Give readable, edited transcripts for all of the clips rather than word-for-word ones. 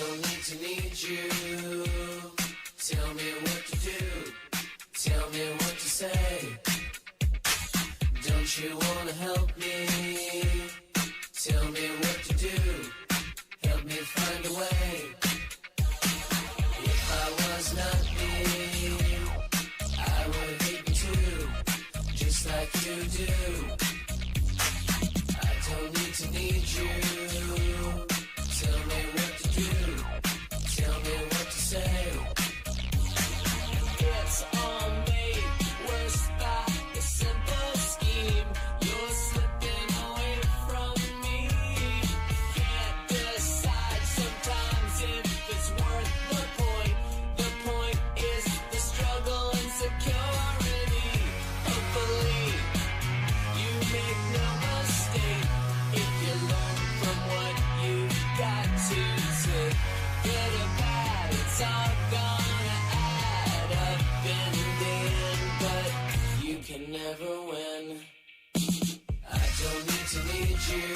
don't need you. Tell me what to do. Tell me what to say. Don't you wanna help me? Tell me what to do. Help me find a way. If I was not me, I would hate you too, just like you do. I don't need you. Tell me what to do. Tell me what to say. It's all made worse by a simple scheme. You're slipping away from me. Can't decide sometimes if it's worth the point. The point is the struggle and security. Hopefully, you make no mistake if you learn from what you've got to take. Good or bad, it's all gonna add up in the end, but you can never win. I don't need you.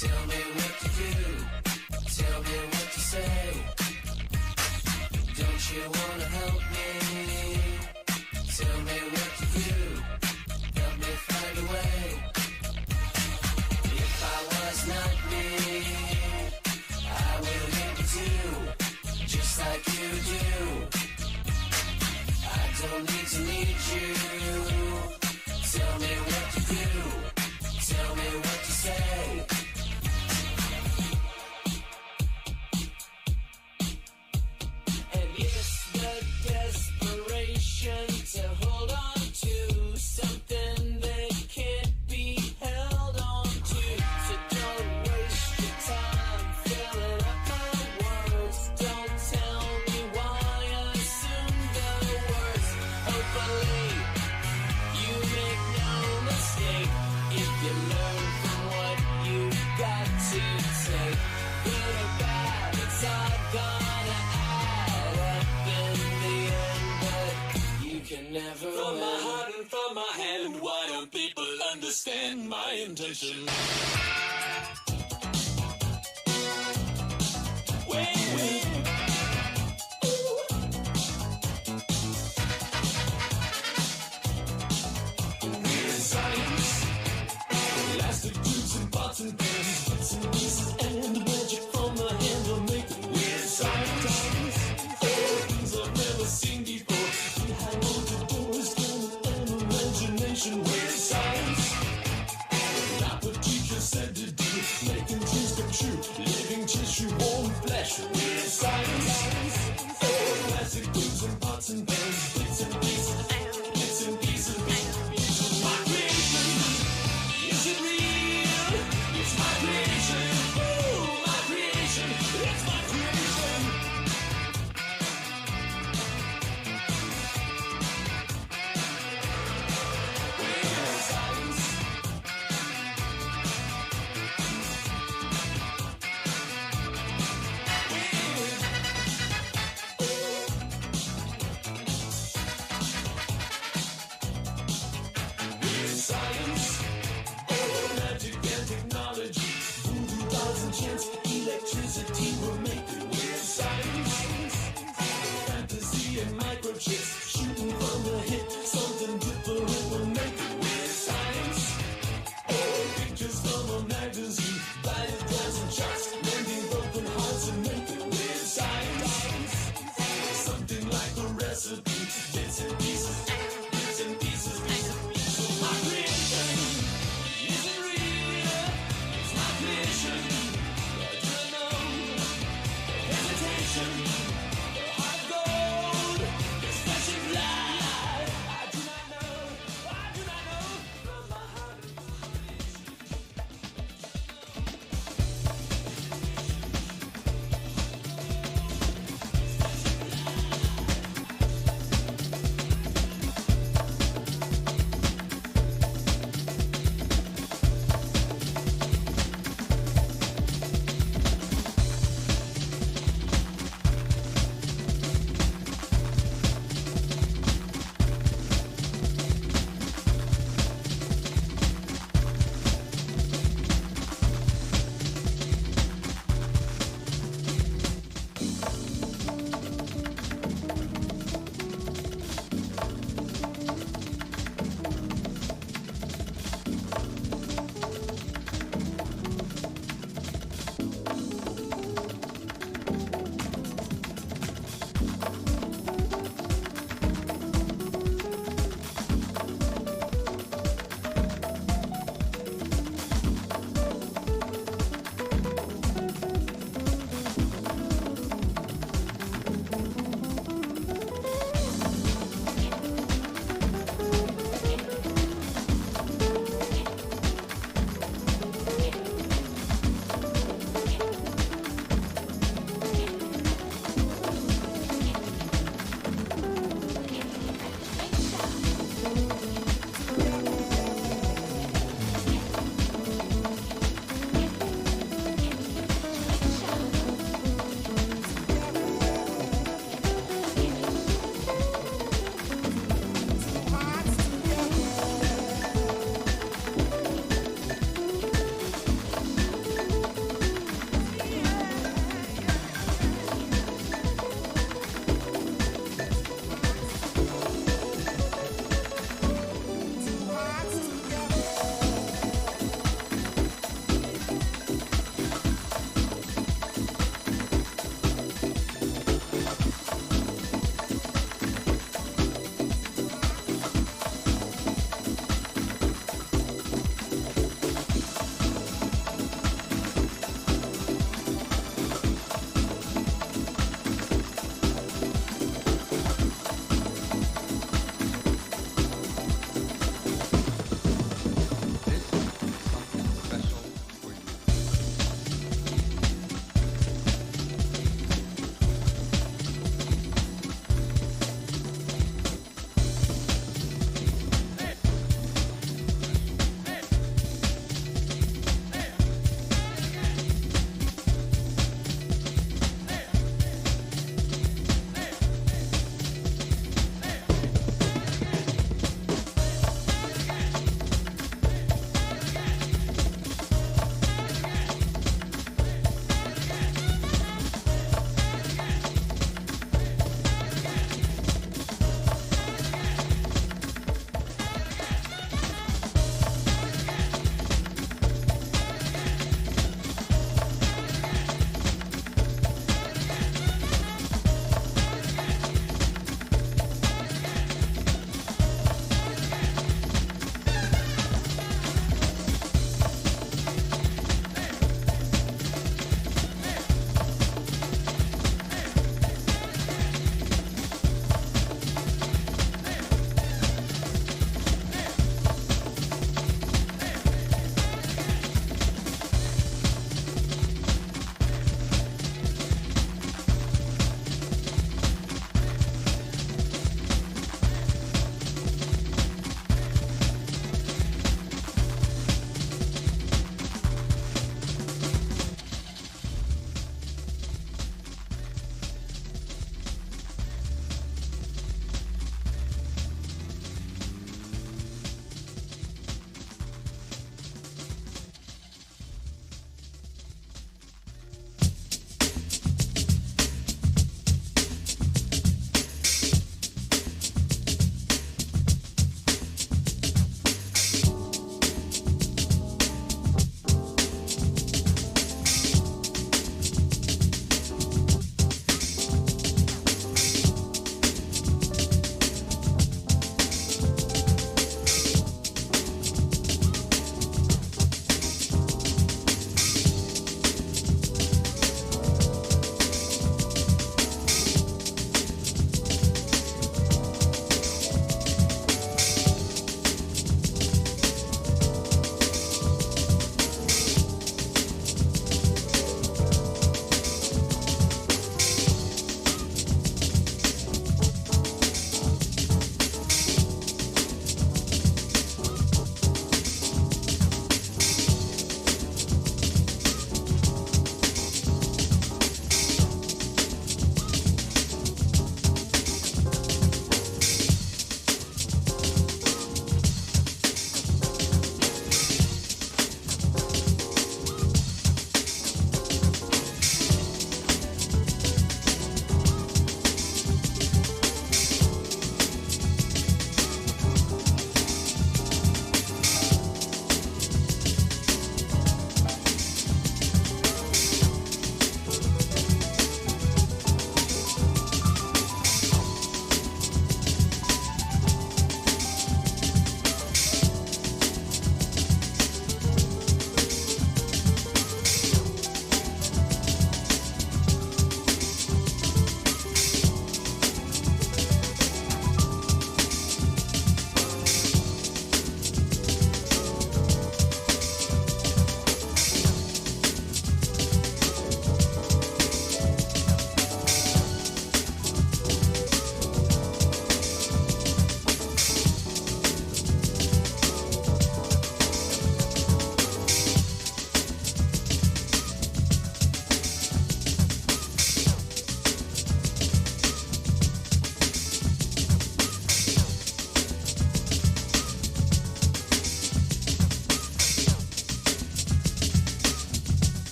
Tell me what to do. Tell me what to say. Don't you wanna help me? Tell me what to do. Help me find a way. If I was not me, I will hate you too, just like you do. I don't need you. Tell me what to do. Tell me what to say. And it's the desperation to hold on to something that can't be held on to. So don't waste your time filling up my words. Don't tell me why I assume the worst. Hopefully, you make no mistake if you learn from what you've got to take. Good or bad, it's all gonna add up in the end, but you can never From win. my heart and from my hand, why don't people understand my intention? Wait. Weird science, elastic tubes and pots and pans, bits and pieces, and the magic from the hand will make it weird science. Things I've never seen before. Behind closed doors, an imagination. Weird science. Not what teacher said to do.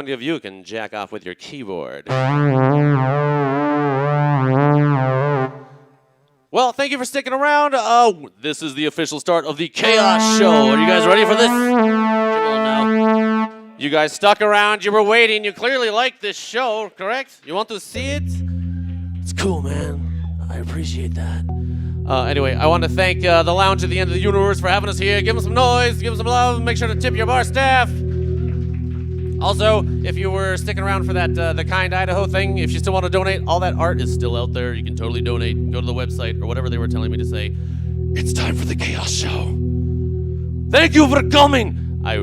many of you can jack off with your keyboard? Well, thank you for sticking around. This is the official start of the Chaos Show. Are you guys ready for this? Come on now. You guys stuck around. You were waiting. You clearly like this show, correct? You want to see it? It's cool, man. I appreciate that. Anyway, I want to thank the Lounge at the End of the Universe for having us here. Give them some noise. Give them some love. Make sure to tip your bar staff. Also, if you were sticking around for that the Kind Idaho thing, if you still want to donate, all that art is still out there. You can totally donate. Go to the website or whatever they were telling me to say. It's time for the Chaos Show. Thank you for coming. I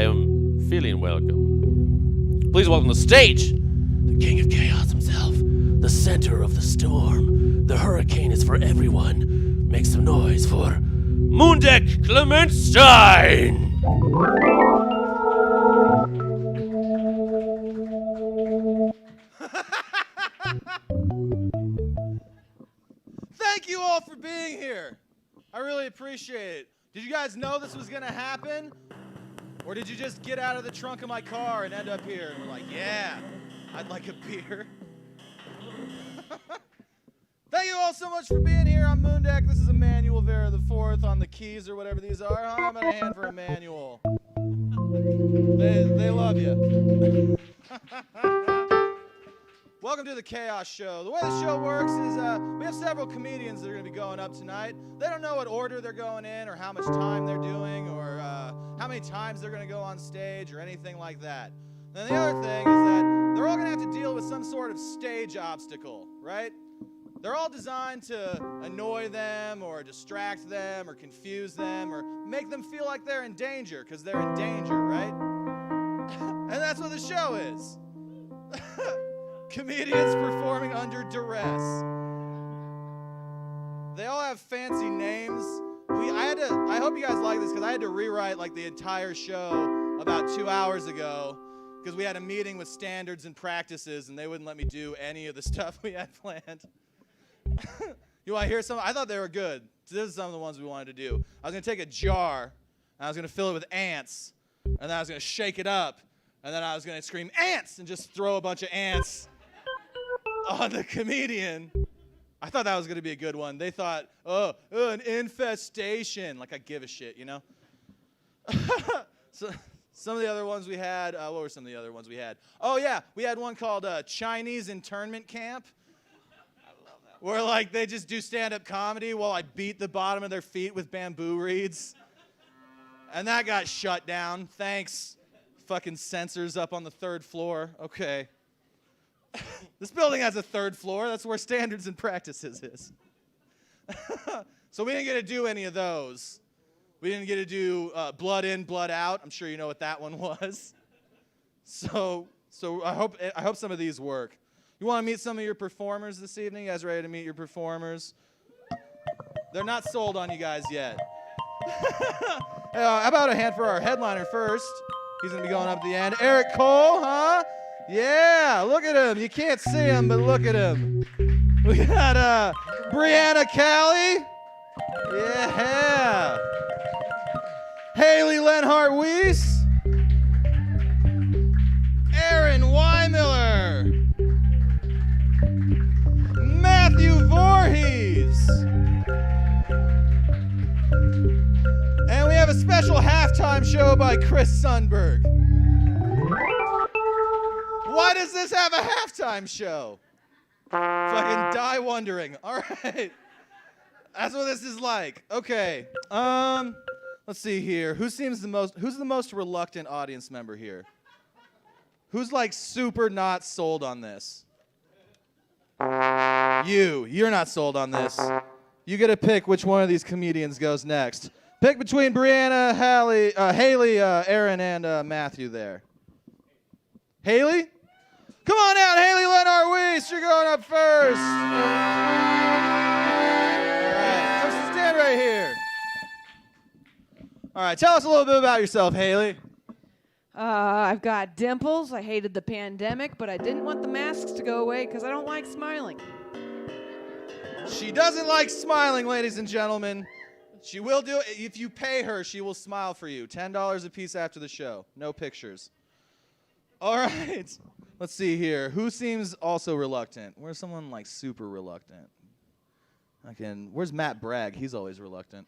am feeling welcome. Please welcome to the stage, the King of Chaos himself, the center of the storm. The hurricane is for everyone. Make some noise for Mundek Clementstein. Thank you all for being here. I really appreciate it. Did you guys know this was going to happen? Or did you just get out of the trunk of my car and end up here and we're like, yeah, I'd like a beer? Thank you all so much for being here. I'm Mundek. This is Emmanuel Vera the Fourth on the keys or whatever these are. I'm going to hand for Emmanuel. They love you. Welcome to the Chaos Show. The way the show works is we have several comedians that are going to be going up tonight. They don't know what order they're going in or how much time they're doing or how many times they're going to go on stage or anything like that. And the other thing is that they're all going to have to deal with some sort of stage obstacle, right? They're all designed to annoy them or distract them or confuse them or make them feel like they're in danger because they're in danger, right? And that's what the show is. Comedians performing under duress. They all have fancy names. I hope you guys like this because I had to rewrite like the entire show about 2 hours ago because we had a meeting with standards and practices and they wouldn't let me do any of the stuff we had planned. You want to hear some? I thought they were good. So this is some of the ones we wanted to do. I was going to take a jar and I was going to fill it with ants and then I was going to shake it up and then I was going to scream ants and just throw a bunch of ants on the comedian. I thought that was going to be a good one. They thought, oh, an infestation. Like I give a shit, you know? So some of the other ones we had, what were some of the other ones we had? Oh, yeah, we had one called Chinese Internment Camp. Where, like, they just do stand-up comedy while I beat the bottom of their feet with bamboo reeds. And that got shut down. Thanks. Fucking censors up on the 3rd floor. Okay. This building has a 3rd floor. That's where standards and practices is. So we didn't get to do any of those. We didn't get to do blood in, blood out. I'm sure you know what that one was. So I hope some of these work. You want to meet some of your performers this evening? You guys ready to meet your performers? They're not sold on you guys yet. How about a hand for our headliner first? He's going to be going up at the end. Eric Cole, huh? Yeah, look at him. You can't see him, but look at him. We got Brianna Callie. Yeah. Haley Lenhart-Weiss. Aaron Weimiller. Matthew Voorhees. And we have a special halftime show by Chris Sundberg. Why does this have a halftime show? Fucking die wondering. All right. That's what this is like. Okay. Let's see here. Who's the most reluctant audience member here? Who's like super not sold on this? You're not sold on this. You get to pick which one of these comedians goes next. Pick between Brianna, Haley, Aaron, and Matthew there. Haley? Come on out, Haley Lenhart-Weiss. You're going up first. All right, so stand right here. All right, tell us a little bit about yourself, Haley. I've got dimples. I hated the pandemic, but I didn't want the masks to go away because I don't like smiling. She doesn't like smiling, ladies and gentlemen. She will do it. If you pay her, she will smile for you. $10 a piece after the show. No pictures. All right. Let's see here. Who seems also reluctant? Where's someone like super reluctant? Where's Matt Bragg? He's always reluctant.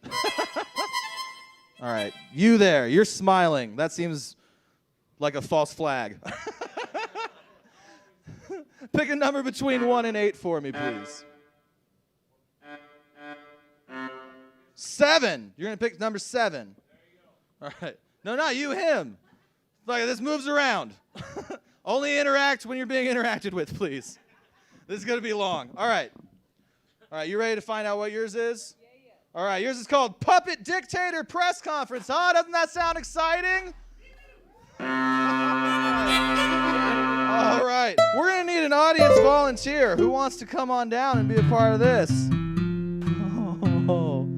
All right. You there. You're smiling. That seems like a false flag. Pick a number between 1 and 8 for me, please. 7. You're going to pick number 7. All right. No, not you, him. Like, this moves around. Only interact when you're being interacted with, please. This is going to be long. All right. All right, you ready to find out what yours is? Yeah. All right, yours is called Puppet Dictator Press Conference. Huh? Doesn't that sound exciting? All right. We're going to need an audience volunteer. Who wants to come on down and be a part of this? Oh,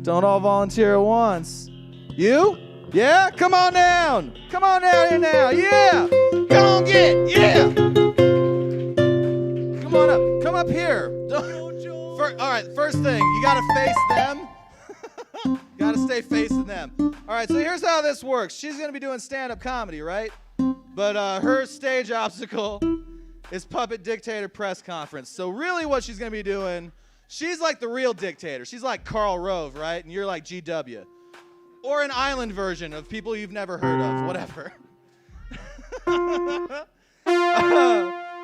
don't all volunteer at once. You? Yeah? Come on down. Come on down here now. Yeah. Come on, get. Yeah. Come on up. Come up here. All right, first thing, you got to face them. Got to stay facing them. All right, so here's how this works. She's going to be doing stand-up comedy, right? But her stage obstacle is Puppet Dictator Press Conference. So really what she's going to be doing, she's like the real dictator. She's like Karl Rove, right? And you're like GW. Or an island version of people you've never heard of, whatever.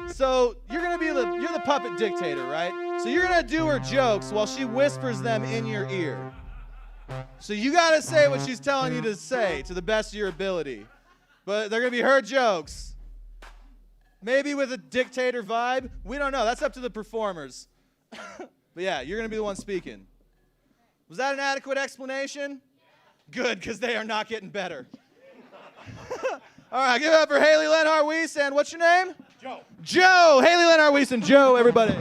So you're going to be you're the puppet dictator, right? So you're going to do her jokes while she whispers them in your ear. So you got to say what she's telling you to say to the best of your ability. But they're going to be her jokes. Maybe with a dictator vibe. We don't know. That's up to the performers. But yeah, you're going to be the one speaking. Was that an adequate explanation? Good, because they are not getting better. All right, give it up for Haley Lenhart Weiss, and what's your name? Joe. Joe. Haley Lenhart Weiss and Joe, everybody.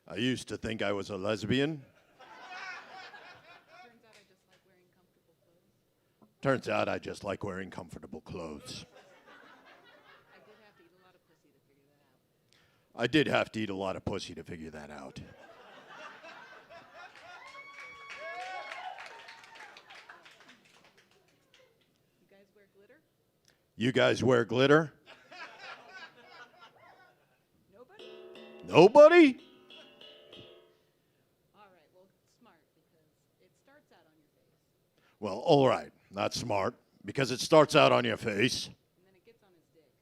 I used to think I was a lesbian. Turns out I just like wearing comfortable clothes. I did have to eat a lot of pussy to figure that out. You guys wear glitter? Nobody? All right, well, smart, because it starts out on your face. Well, all right, that's smart, because it starts out on your face. And then it gets on his dick.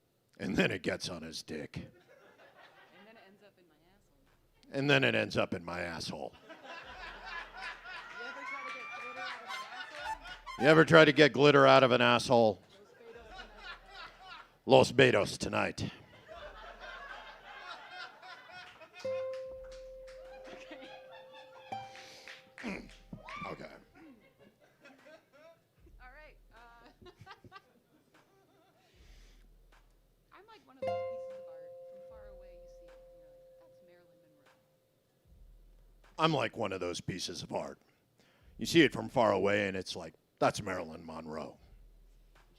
And then it gets on his dick. And then it ends up in my asshole. And then it ends up in my asshole. You ever try to get glitter out of an asshole? Los Betos tonight. Okay. All right. I'm like one of those pieces of art from far away. You see it, and you're like, that's Marilyn Monroe. I'm like one of those pieces of art. You see it from far away, and it's like, that's Marilyn Monroe.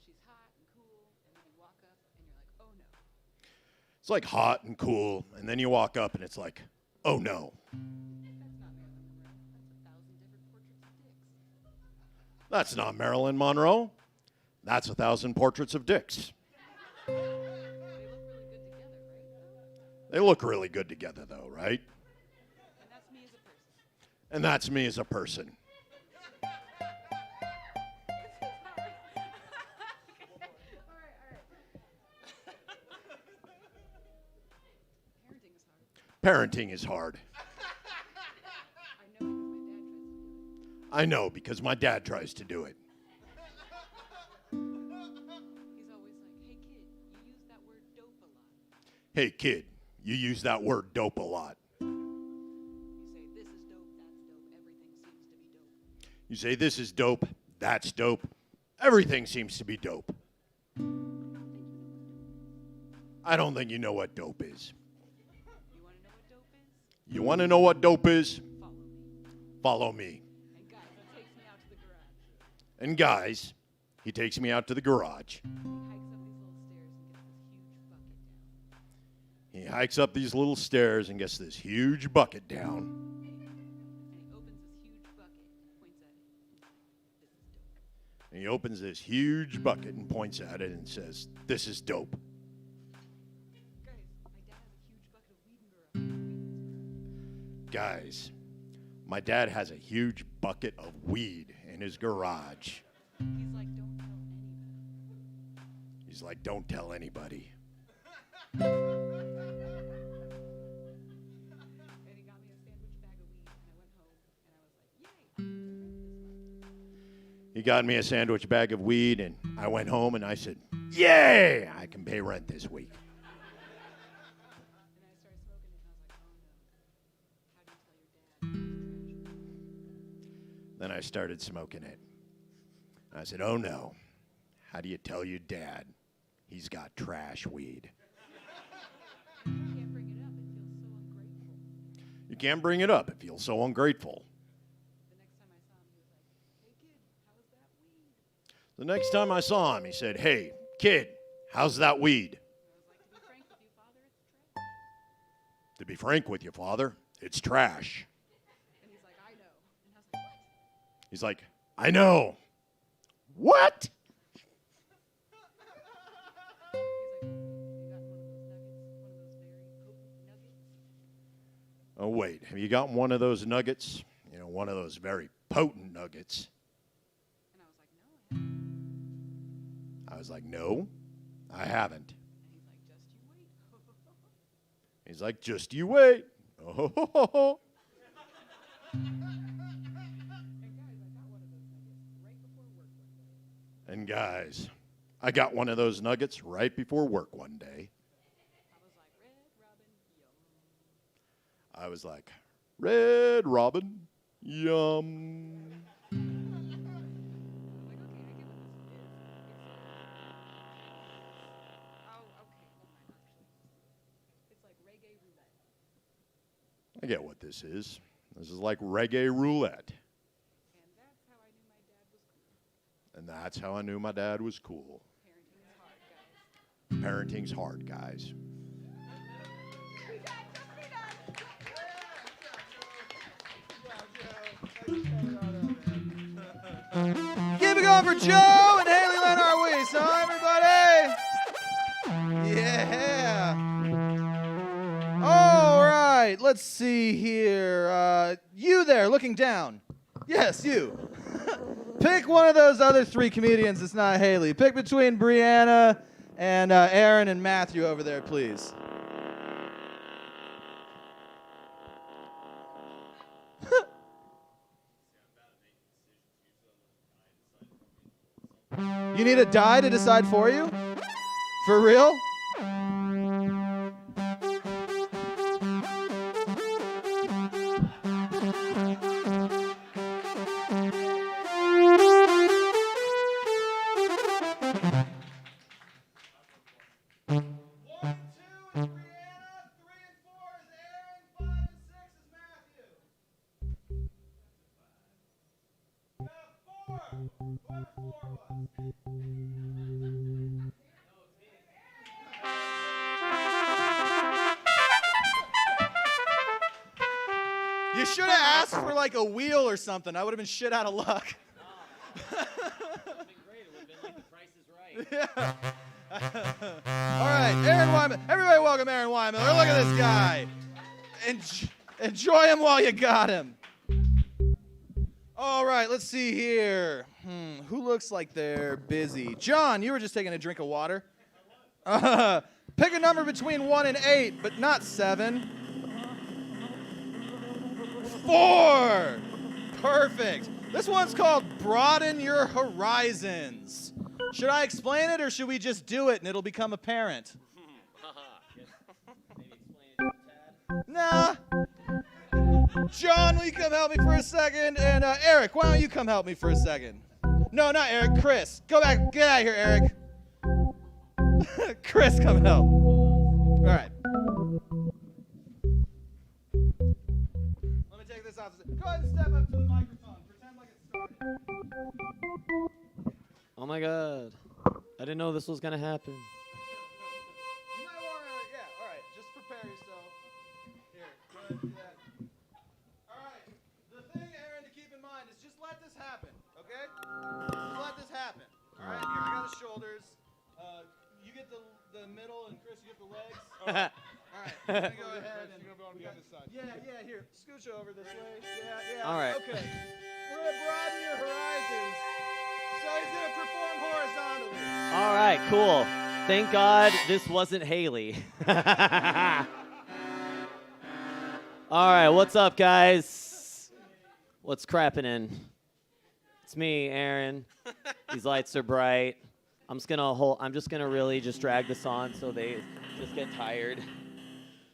She's hot and cool, and then you walk up, and you're like, oh no. It's like hot and cool, and then you walk up, and it's like, oh no. That's not Marilyn Monroe. That's 1,000 portraits of dicks. That's not Marilyn Monroe. That's 1,000 portraits of dicks. They look really good together, right? They look really good together, though, right? And that's me as a person. And that's me as a person. Parenting is hard. I know because my dad tries to do it. He's always like, Hey kid, you use that word dope a lot. You say, this is dope, that's dope, everything seems to be dope. You say, this is dope, that's dope, everything seems to be dope. I don't think you know what dope is. You want to know what dope is? You want to know what dope is? Follow me. Follow me. And guys, that takes me out to the garage. And guys, he takes me out to the garage. He hikes up these little stairs and gets this huge bucket down. He hikes up these little stairs and gets this huge bucket down. And he opens this huge bucket and points at he opens this huge bucket and points at it and says, "This is dope." Guys, my dad has a huge bucket of weed in his garage. Guys, my dad has a huge bucket of weed in his garage. He's like, don't tell anybody. He's like, "Don't tell anybody." And he got me a sandwich bag of weed, and I went home, and I was like, yay! He got me a sandwich bag of weed, and I went home and I said, "Yay! I can pay rent this week." And I started smoking it, and I was like, oh no. How do you tell your dad he's trash? Then I started smoking it. I said, "Oh no, how do you tell your dad he's got trash weed?" You can't bring it up. It feels so ungrateful. You can't bring it up. It feels so ungrateful. The next time I saw him, he was like, hey, kid, how's that weed? The next time I saw him, he said, "Hey, kid, how's that weed?" To be frank with you, Father, it's trash. And he's like, I know. And I was like, what? He's like, "I know." What? He's like, you got one of those nuggets? One of those very potent nuggets? Oh, wait, have you got one of those nuggets? You know, one of those very potent nuggets. And I was like, no, I haven't. I was like, "No, I haven't." And he's like, just you wait. He's like, "Just you wait." Oh, And guys, I got one of those nuggets right before work one day. and guys, I got one of those nuggets right before work one day. I was like, Red Robin, yum. I was like, "Red Robin, yum." Like, okay, I get what this is. Oh, okay, never mind, actually. It's like reggae roulette. I get what this is. This is like reggae roulette. And that's how I knew my dad was cool. And that's how I knew my dad was cool. Parenting's hard, guys. Parenting's hard, guys. Keep it going for Joe and Haley Lynn Arwies, huh, everybody? Yeah. All right, let's see here. You there, looking down. Yes, you. Pick one of those other three comedians that's not Haley. Pick between Brianna and Aaron and Matthew over there, please. You need a die to decide for you? For real? You should have asked for like a wheel or something. I would have been shit out of luck. Yeah. All right, Aaron Wyman. Everybody welcome Aaron Wyman. Look at this guy. Enjoy him while you got him. All right, let's see here. Who looks like they're busy? John, you were just taking a drink of water. Pick a number between 1 and 8, but not 7. 4. Perfect. This one's called Broaden Your Horizons. Should I explain it or should we just do it and it'll become apparent? Nah. John, will you come help me for a second? And Eric, why don't you come help me for a second? No, not Eric. Chris. Go back. Get out of here, Eric. Chris, come help. All right. Let me take this off. Go ahead and step up to the microphone. Pretend like it's started. Oh my God. I didn't know this was going to happen. You might want to, yeah, all right. Just prepare yourself. Here, go ahead and do that. All right. The thing, Aaron, to keep in mind is just let this happen, okay? Just let this happen. the middle, and Chris, you get the legs. All right. I'm gonna go ahead and yeah. Here, scooch over this way. Yeah. All right. Okay. We're gonna broaden your horizons. So he's gonna perform horizontally. All right, cool. Thank God this wasn't Haley. All right, what's up, guys? What's crapping in? It's me, Aaron. These lights are bright. I'm just gonna really just drag this on so they just get tired.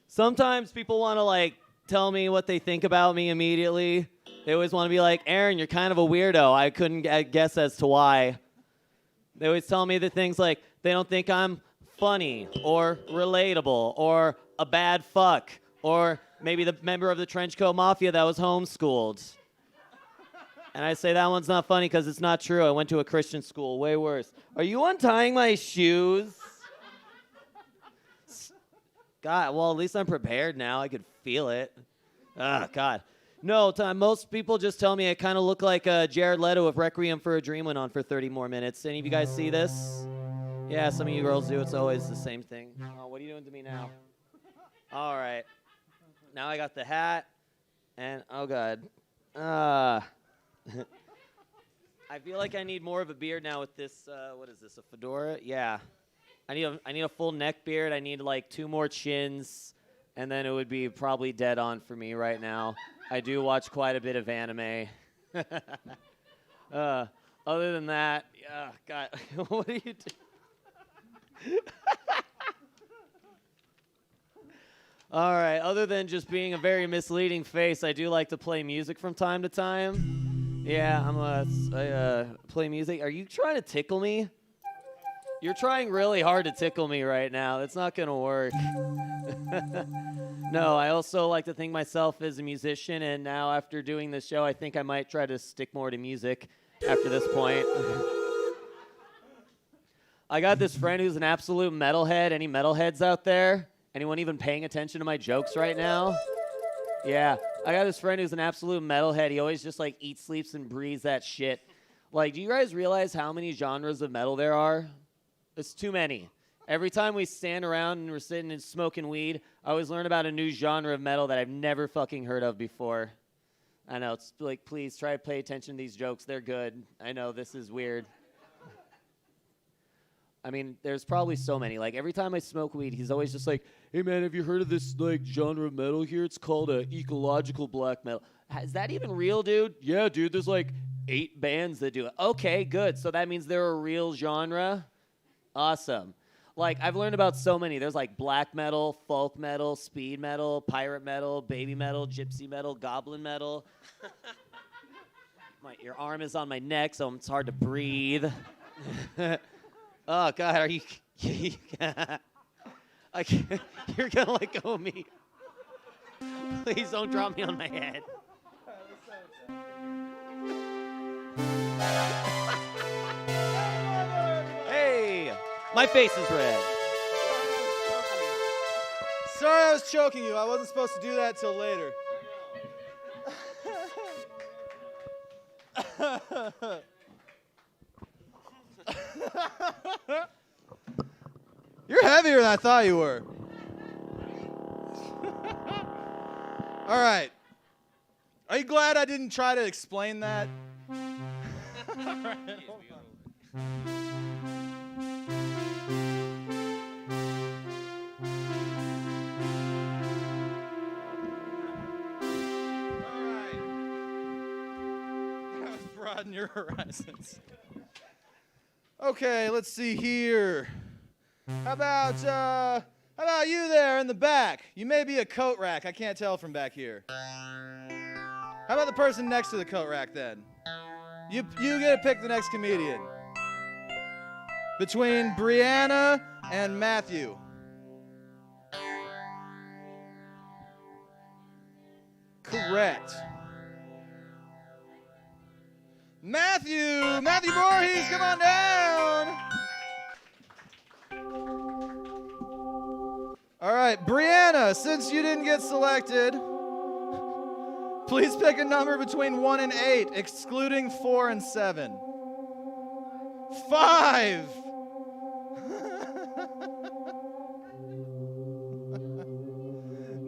Sometimes people want to like tell me what they think about me immediately. They always want to be like, Aaron, you're kind of a weirdo. I couldn't guess as to why. They always tell me the things like they don't think I'm funny or relatable or a bad fuck or maybe the member of the Trenchcoat Mafia that was homeschooled. And I say that one's not funny because it's not true. I went to a Christian school, way worse. Are you untying my shoes? God, well, at least I'm prepared now. I could feel it. Ah, God. No, most people just tell me I kind of look like Jared Leto if Requiem for a Dream went on for 30 more minutes. Any of you guys see this? Yeah, some of you girls do. It's always the same thing. Oh, what are you doing to me now? All right. Now I got the hat, and oh, God. I feel like I need more of a beard now with this, what is this, a fedora? Yeah. I need a full neck beard. I need like 2 more chins, and then it would be probably dead on for me right now. I do watch quite a bit of anime. Other than that, yeah, God, what are you doing? All right, other than just being a very misleading face, I do like to play music from time to time. Yeah, I play music. Are you trying to tickle me? You're trying really hard to tickle me right now. It's not going to work. No, I also like to think myself as a musician, and now after doing this show, I think I might try to stick more to music after this point. I got this friend who's an absolute metalhead. Any metalheads out there? Anyone even paying attention to my jokes right now? Yeah, I got this friend who's an absolute metalhead. He always just like eats, sleeps, and breathes that shit. Like, do you guys realize how many genres of metal there are? It's too many. Every time we stand around and we're sitting and smoking weed, I always learn about a new genre of metal that I've never fucking heard of before. I know, it's like, please try to pay attention to these jokes. They're good. I know, this is weird. I mean, there's probably so many. Like, every time I smoke weed, he's always just like, hey, man, have you heard of this, like, genre of metal here? It's called ecological black metal. Is that even real, dude? Yeah, dude, there's, like, 8 bands that do it. Okay, good. So that means they're a real genre? Awesome. Like, I've learned about so many. There's, like, black metal, folk metal, speed metal, pirate metal, baby metal, gypsy metal, goblin metal. Your arm is on my neck, so it's hard to breathe. Oh, God, are you... I can't, you're going to let go of me. Please don't drop me on my head. Hey, my face is red. Sorry I was choking you. I wasn't supposed to do that till later. You're heavier than I thought you were. All right. Are you glad I didn't try to explain that? All right, hold on. All right. That was broaden your horizons. Okay, let's see here. How about you there in the back? You may be a coat rack. I can't tell from back here. How about the person next to the coat rack then? You get to pick the next comedian. Between Brianna and Matthew. Correct. Matthew Voorhees, come on down. All right, Brianna, since you didn't get selected, please pick a number between 1 and 8, excluding 4 and 7. 5.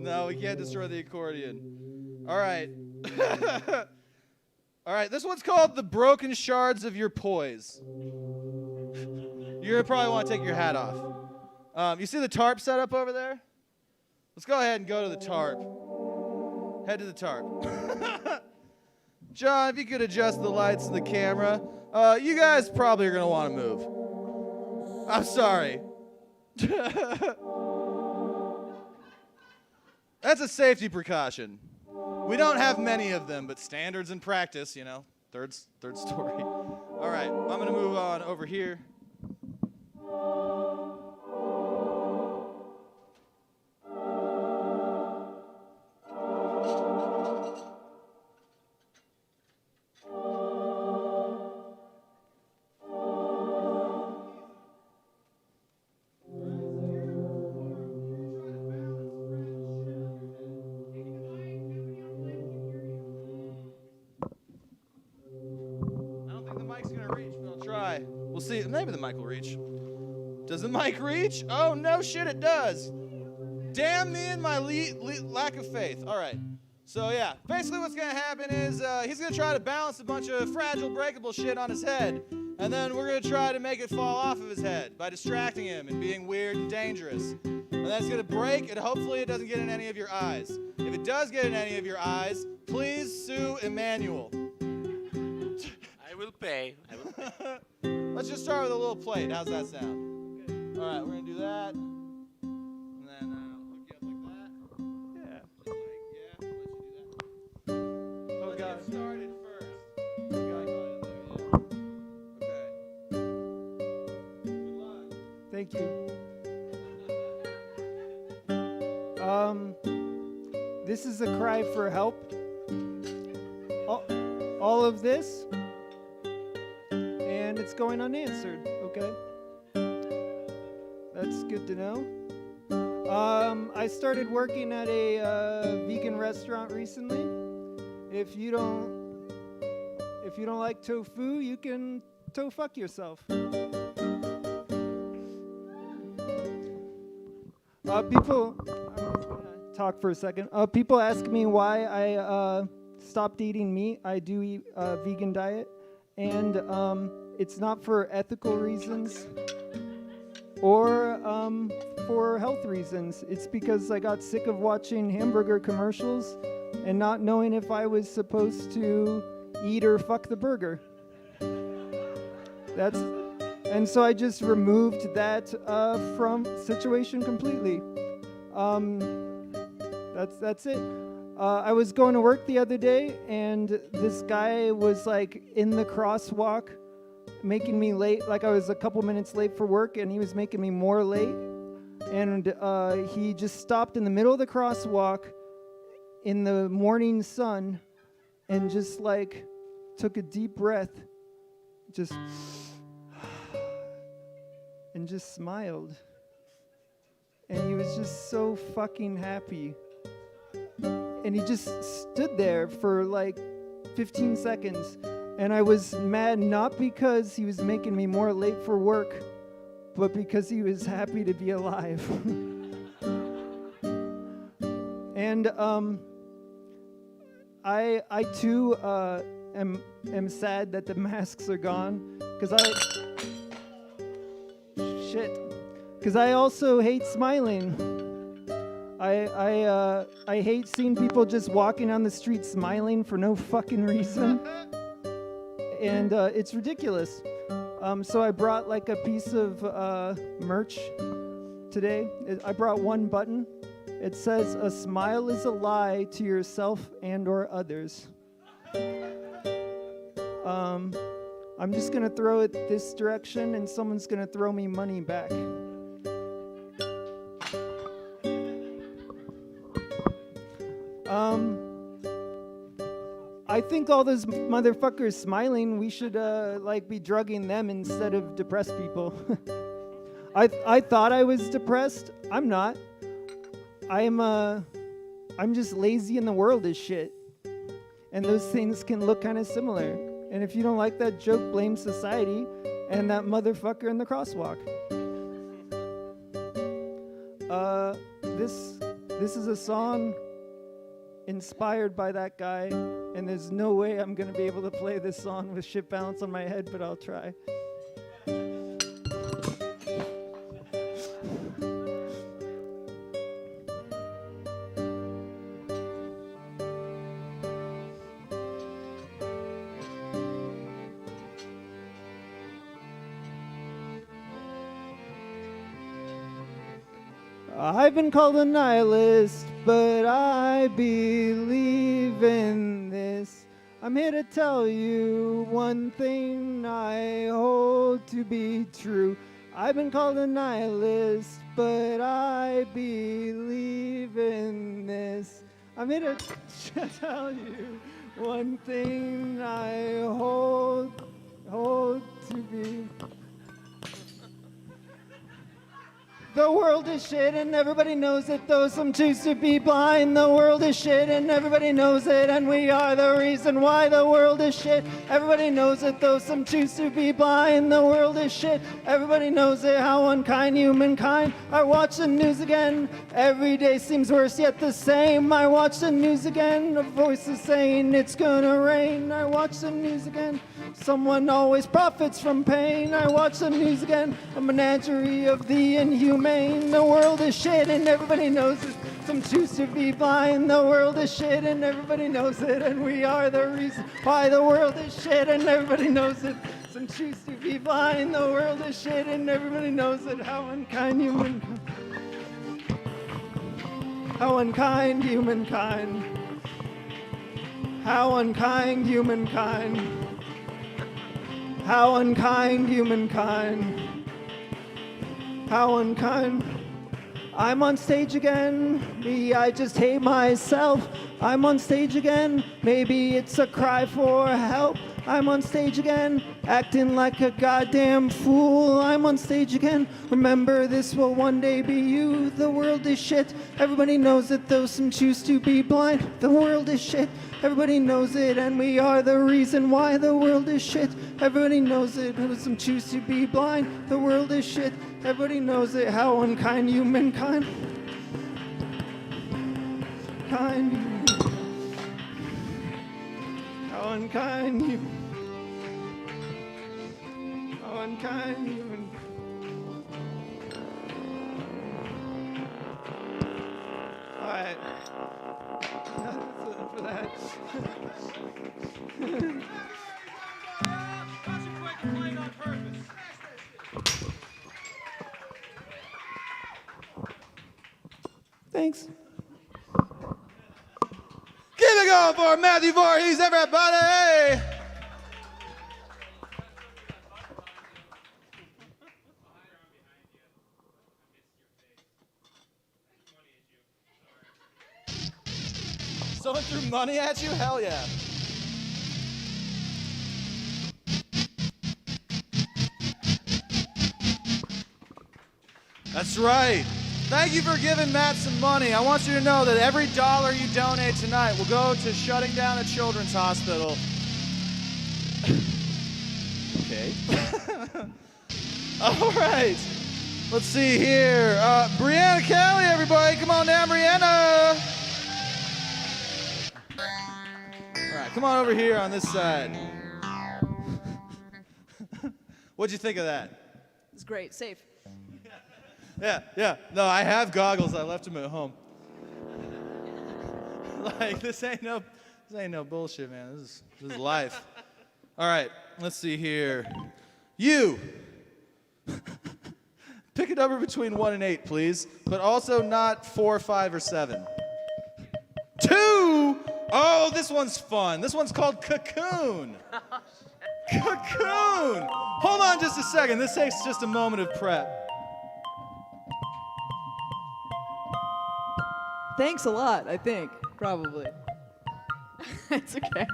No, we can't destroy the accordion. All right. All right, this one's called The Broken Shards of Your Poise. You're going to probably want to take your hat off. You see the tarp set up over there? Let's go ahead and go to the tarp. Head to the tarp. John, if you could adjust the lights and the camera. You guys probably are going to want to move. I'm sorry. That's a safety precaution. We don't have many of them, but standards and practice, you know, third story. All right, I'm going to move on over here. We'll see. Maybe the mic will reach. Does the mic reach? Oh, no shit, it does. Damn me and my lack of faith. All right. So, yeah. Basically what's going to happen is he's going to try to balance a bunch of fragile, breakable shit on his head. And then we're going to try to make it fall off of his head by distracting him and being weird and dangerous. And that's going to break, and hopefully it doesn't get in any of your eyes. If it does get in any of your eyes, please sue Emmanuel. I will pay. Let's just start with a little plate. How's that sound? Okay. All right, we're going to do that. And then hook you up like that. Yeah. Just like, yeah, we'll let you do that. Oh, let's get started first. You gotta go in there, yeah. Okay. Good luck. Thank you. This is a cry for help. All of this, and it's going unanswered. Okay, that's good to know. I started working at a vegan restaurant recently. If you don't like tofu, you can fuck yourself. People, I'm just gonna talk for a second. People ask me why I stopped eating meat. I do eat a vegan diet, and it's not for ethical reasons or for health reasons. It's because I got sick of watching hamburger commercials and not knowing if I was supposed to eat or fuck the burger. And so I just removed that from situation completely. That's it. I was going to work the other day, and this guy was like in the crosswalk, making me late. Like I was a couple minutes late for work, and he was making me more late. And he just stopped in the middle of the crosswalk in the morning sun, and just like took a deep breath, and just smiled. And he was just so fucking happy. And he just stood there for like 15 seconds. And I was mad not because he was making me more late for work, but because he was happy to be alive. And I too am sad that the masks are gone, because I also hate smiling. I hate seeing people just walking on the street smiling for no fucking reason. And it's ridiculous. So I brought like a piece of merch today. I brought one button. It says, "A smile is a lie to yourself and or others." I'm just going to throw it this direction, and someone's going to throw me money back. I think all those motherfuckers smiling, we should be drugging them instead of depressed people. I thought I was depressed. I'm not. I'm just lazy and the world is shit. And those things can look kind of similar. And if you don't like that joke, blame society and that motherfucker in the crosswalk. This is a song inspired by that guy, and there's no way I'm going to be able to play this song with shit balance on my head, but I'll try. I've been called a nihilist, but I believe in this. I'm here to tell you one thing I hold to be true. I've been called a nihilist, but I believe in this. I'm here to tell you one thing I hold to be. The world is shit and everybody knows it, though some choose to be blind. The world is shit and everybody knows it, and we are the reason why the world is shit. Everybody knows it, though some choose to be blind. The world is shit, everybody knows it, how unkind humankind. I watch the news again, every day seems worse yet the same. I watch the news again, a voice is saying it's gonna rain. I watch the news again, someone always profits from pain. I watch the news again, a menagerie of the inhumane. The world is shit and everybody knows it. Some choose to be blind. The world is shit and everybody knows it, and we are the reason why the world is shit and everybody knows it. Some choose to be blind. The world is shit and everybody knows it. How unkind humankind. How unkind humankind. How unkind humankind. How unkind humankind. How unkind. I'm on stage again. Me, I just hate myself. I'm on stage again. Maybe it's a cry for help. I'm on stage again, acting like a goddamn fool. I'm on stage again. Remember, this will one day be you. The world is shit. Everybody knows it, though some choose to be blind. The world is shit. Everybody knows it, and we are the reason why the world is shit. Everybody knows it, though some choose to be blind. The world is shit. Everybody knows it. How unkind humankind. Kind. How unkind you. How unkind human. All right. That's it for that. Thanks. Keep it going for Matthew Voorhees, everybody! Someone threw money at you? Hell yeah. That's right. Thank you for giving Matt some money. I want you to know that every dollar you donate tonight will go to shutting down a children's hospital. Okay. All right. Let's see here. Brianna Kelly, everybody. Come on down, Brianna. All right, come on over here on this side. What'd you think of that? It's great. Safe. Yeah. No, I have goggles. I left them at home. Like, this ain't no bullshit, man. This is life. All right, let's see here. You. Pick a number between 1 and 8, please, but also not 4, 5, or 7. 2. Oh, this one's fun. This one's called Cocoon. Cocoon. Hold on just a second. This takes just a moment of prep. Thanks a lot, I think. Probably. It's okay.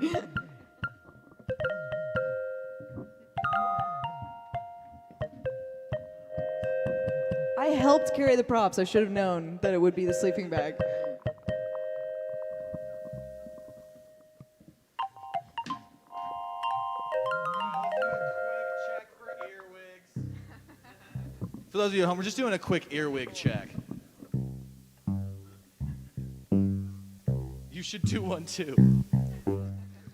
I helped carry the props. I should have known that it would be the sleeping bag. For those of you at home, we're just doing a quick earwig check. you should do one too.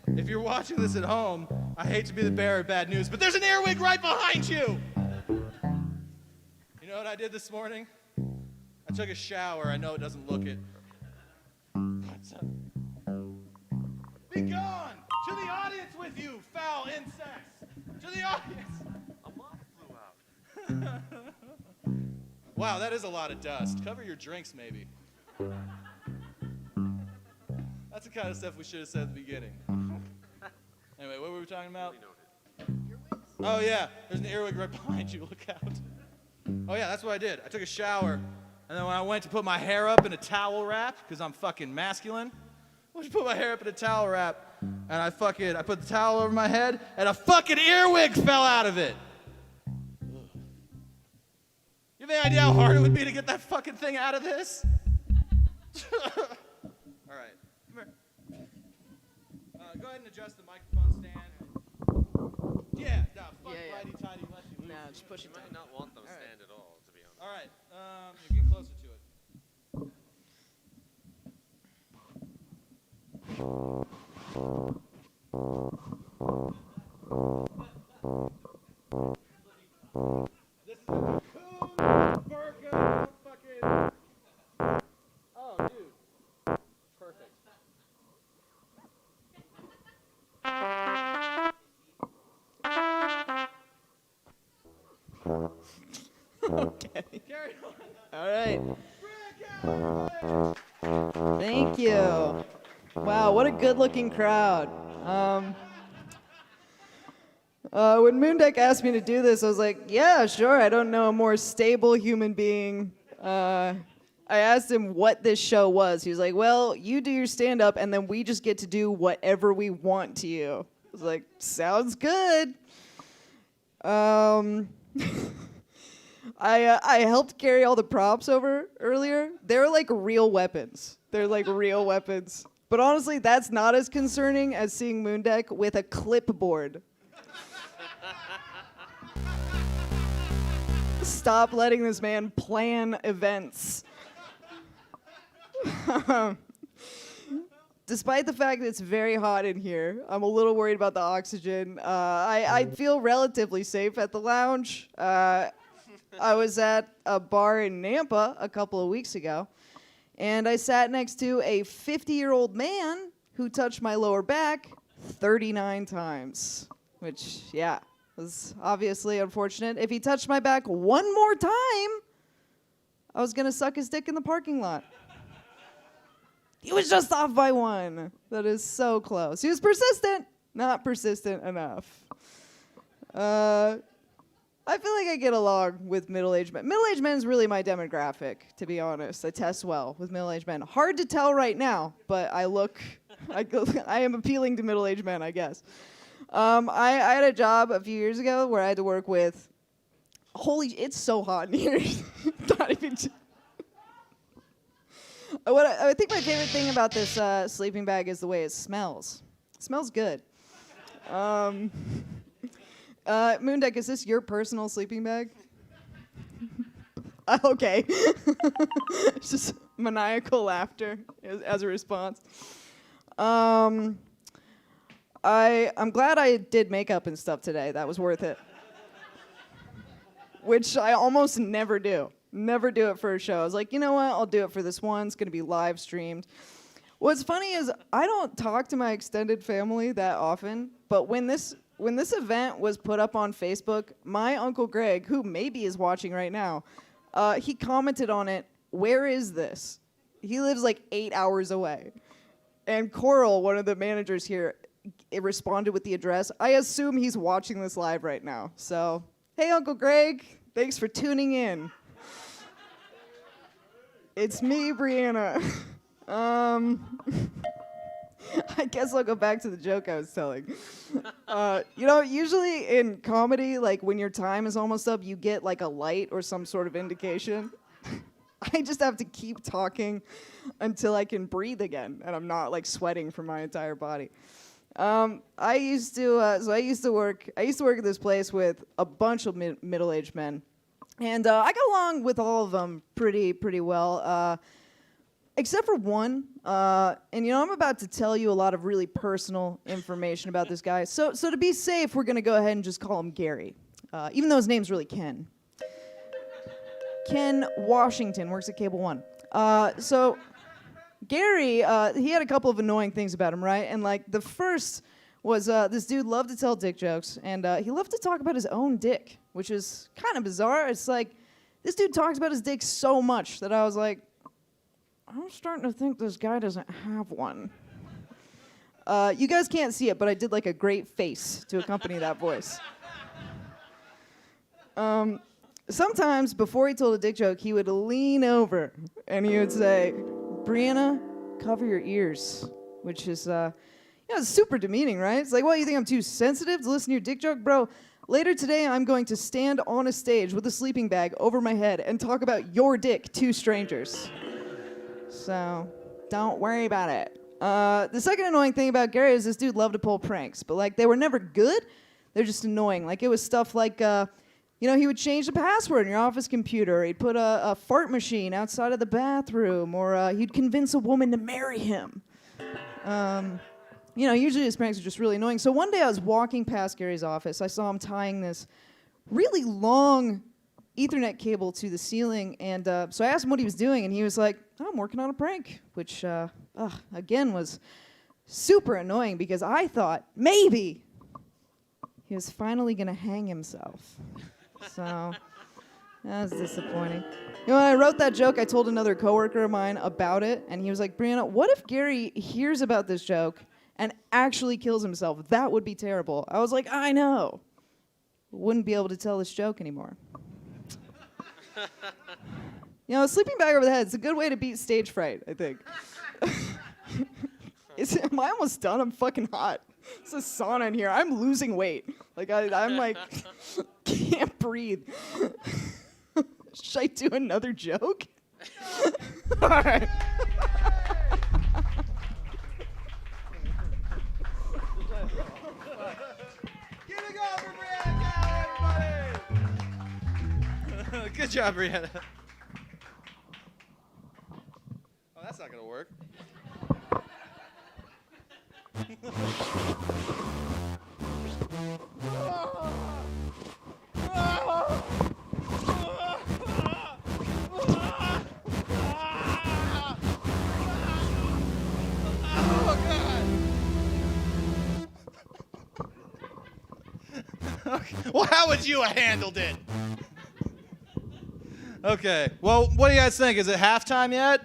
If you're watching this at home, I hate to be the bearer of bad news, but there's an earwig right behind you! You know what I did this morning? I took a shower. I know it doesn't look it. What's up? Be gone! To the audience with you, foul insects! To the audience! A moth flew out. Wow, that is a lot of dust. Cover your drinks, maybe. That's the kind of stuff we should have said at the beginning. Anyway, what were we talking about? Oh, yeah. There's an earwig right behind you. Look out. Oh, yeah, that's what I did. I took a shower, and then when I went to put my hair up in a towel wrap, because I'm fucking masculine, I went to put my hair up in a towel wrap, and I put the towel over my head, and a fucking earwig fell out of it. You have any idea how hard it would be to get that fucking thing out of this? All right. Come here. Go ahead and adjust the microphone stand. Yeah, no, fuck righty-tighty, lefty-loosey. No, just push You it down. might not want them stand at all, to be honest. All right, get closer to it. This is a cocoon, burqa, fucking... Oh, dude. Perfect. Okay. Carry on. All right. Thank you. Wow, what a good-looking crowd. When Mundek asked me to do this, I was like, yeah, sure. I don't know a more stable human being. I asked him what this show was. He was like, well, you do your stand-up, and then we just get to do whatever we want to you. I was like, sounds good. I helped carry all the props over earlier. They're like real weapons. They're like real weapons. But honestly, that's not as concerning as seeing Mundek with a clipboard. Stop letting this man plan events. Despite the fact that it's very hot in here, I'm a little worried about the oxygen. I feel relatively safe at the lounge. I was at a bar in Nampa a couple of weeks ago, and I sat next to a 50-year-old man who touched my lower back 39 times, which, yeah, was obviously unfortunate. If he touched my back one more time, I was going to suck his dick in the parking lot. He was just off by one. That is so close. He was persistent, not persistent enough. I feel like I get along with middle-aged men. Middle-aged men is really my demographic, to be honest. I test well with middle-aged men. Hard to tell right now, but I am appealing to middle-aged men, I guess. I had a job a few years ago where I had to work with, it's so hot in here. Not even. I think my favorite thing about this sleeping bag is the way it smells. It smells good. Mundek, is this your personal sleeping bag? Okay. It's just maniacal laughter as a response. I'm glad I did makeup and stuff today. That was worth it. Which I almost never do. Never do it for a show. I was like, you know what? I'll do it for this one. It's going to be live streamed. What's funny is I don't talk to my extended family that often, but when this event was put up on Facebook, my Uncle Greg, who maybe is watching right now, he commented on it, "Where is this?" He lives like 8 hours away. And Coral, one of the managers here, responded with the address. I assume he's watching this live right now. So, hey, Uncle Greg, thanks for tuning in. It's me, Brianna. I guess I'll go back to the joke I was telling. Usually in comedy, like when your time is almost up, you get like a light or some sort of indication. I just have to keep talking until I can breathe again, and I'm not like sweating from my entire body. I used to work at this place with a bunch of middle-aged men, and I got along with all of them pretty well. Except for one. And I'm about to tell you a lot of really personal information about this guy. So to be safe, we're going to go ahead and just call him Gary. Even though his name's really Ken. Ken Washington, works at Cable One. So Gary, he had a couple of annoying things about him, right? And like the first was this dude loved to tell dick jokes, and he loved to talk about his own dick, which is kind of bizarre. It's like this dude talks about his dick so much that I was like, I'm starting to think this guy doesn't have one. You guys can't see it, but I did like a great face to accompany that voice. Sometimes before he told a dick joke, he would lean over and he would say, Brianna, cover your ears, which is, it's super demeaning, right? It's like, what, you think I'm too sensitive to listen to your dick joke? Bro, later today I'm going to stand on a stage with a sleeping bag over my head and talk about your dick to strangers. So, don't worry about it. The second annoying thing about Gary is this dude loved to pull pranks, but like they were never good. They're just annoying. Like it was stuff like, he would change the password in your office computer. He'd put a fart machine outside of the bathroom, or he'd convince a woman to marry him. Usually his pranks are just really annoying. So one day I was walking past Gary's office. I saw him tying this really long Ethernet cable to the ceiling, and so I asked him what he was doing, and he was like, I'm working on a prank, which, again, was super annoying because I thought maybe he was finally going to hang himself. So that was disappointing. When I wrote that joke, I told another coworker of mine about it, and he was like, Brianna, what if Gary hears about this joke and actually kills himself? That would be terrible. I was like, I know. Wouldn't be able to tell this joke anymore. A sleeping bag over the head is a good way to beat stage fright, I think. Am I almost done? I'm fucking hot. It's a sauna in here. I'm losing weight. Like, I'm like, can't breathe. Should I do another joke? All right. Give it a go for Brianna, everybody! Good job, Brianna. Oh, that's not gonna work. Okay. Well, how would you have handled it? Okay. Well, what do you guys think? Is it halftime yet?